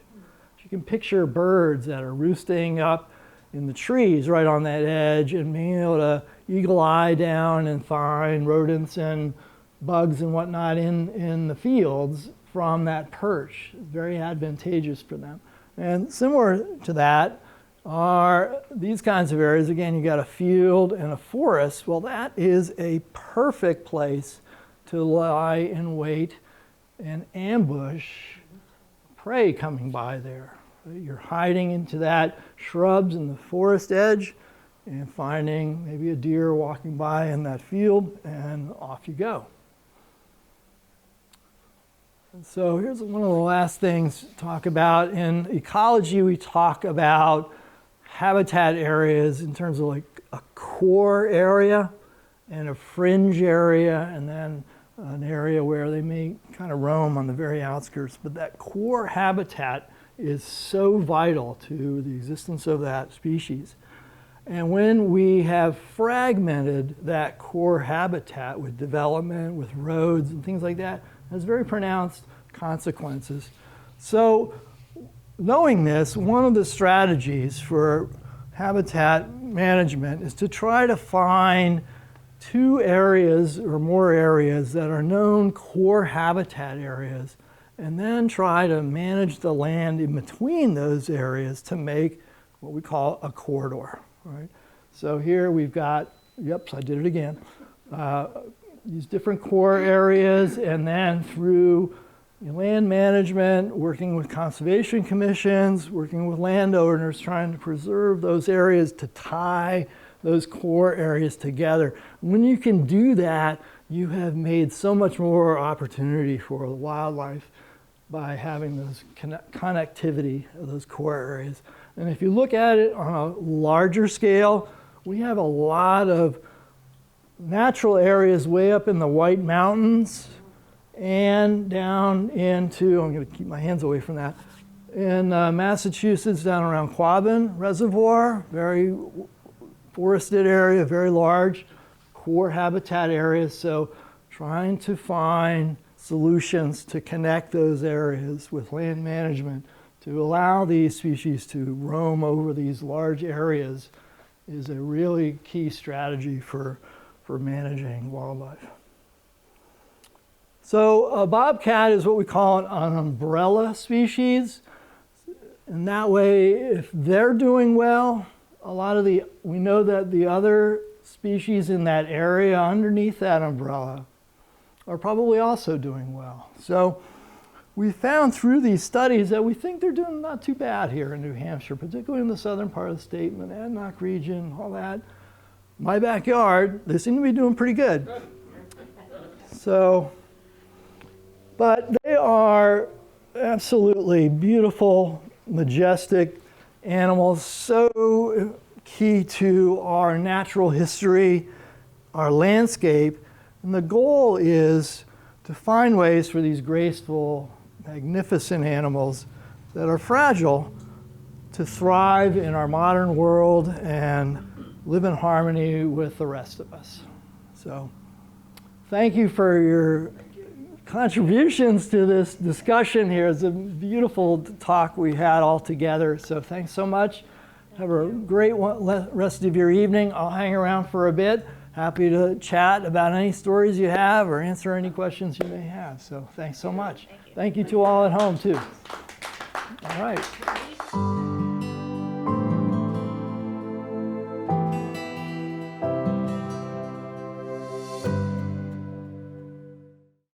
You can picture birds that are roosting up in the trees right on that edge and being able to eagle eye down and find rodents and bugs and whatnot in the fields from that perch. It's very advantageous for them. And similar to that are these kinds of areas. Again, you got a field and a forest. Well, that is a perfect place to lie in wait and ambush prey coming by there. You're hiding into that shrubs in the forest edge and finding maybe a deer walking by in that field, and off you go. So here's one of the last things to talk about. In ecology, we talk about habitat areas in terms of like a core area and a fringe area, and then an area where they may kind of roam on the very outskirts. But that core habitat is so vital to the existence of that species. And when we have fragmented that core habitat with development, with roads and things like that, it has very pronounced consequences. So knowing this, one of the strategies for habitat management is to try to find 2 areas or more areas that are known core habitat areas, and then try to manage the land in between those areas to make what we call a corridor. Right? So here we've got, yep, I did it again, these different core areas, and then through land management, working with conservation commissions, working with landowners, trying to preserve those areas to tie those core areas together. When you can do that, you have made so much more opportunity for the wildlife by having those connectivity of those core areas. And if you look at it on a larger scale, we have a lot of natural areas way up in the White Mountains and down into, I'm going to keep my hands away from that, in Massachusetts down around Quabbin Reservoir, very forested area, very large core habitat areas. So trying to find solutions to connect those areas with land management to allow these species to roam over these large areas is a really key strategy for managing wildlife. So a bobcat is what we call an umbrella species. And that way, if they're doing well, we know that the other species in that area underneath that umbrella are probably also doing well. So we found through these studies that we think they're doing not too bad here in New Hampshire, particularly in the southern part of the state, Monadnock region, all that. My backyard, they seem to be doing pretty good. So, but they are absolutely beautiful, majestic animals, so key to our natural history, our landscape. And the goal is to find ways for these graceful, magnificent animals that are fragile to thrive in our modern world and live in harmony with the rest of us. So thank you for your contributions to this discussion here. It's a beautiful talk we had all together. So thanks so much. Have a great rest of your evening. I'll hang around for a bit. Happy to chat about any stories you have or answer any questions you may have. So thanks so much. Thank you to all at home too. All right.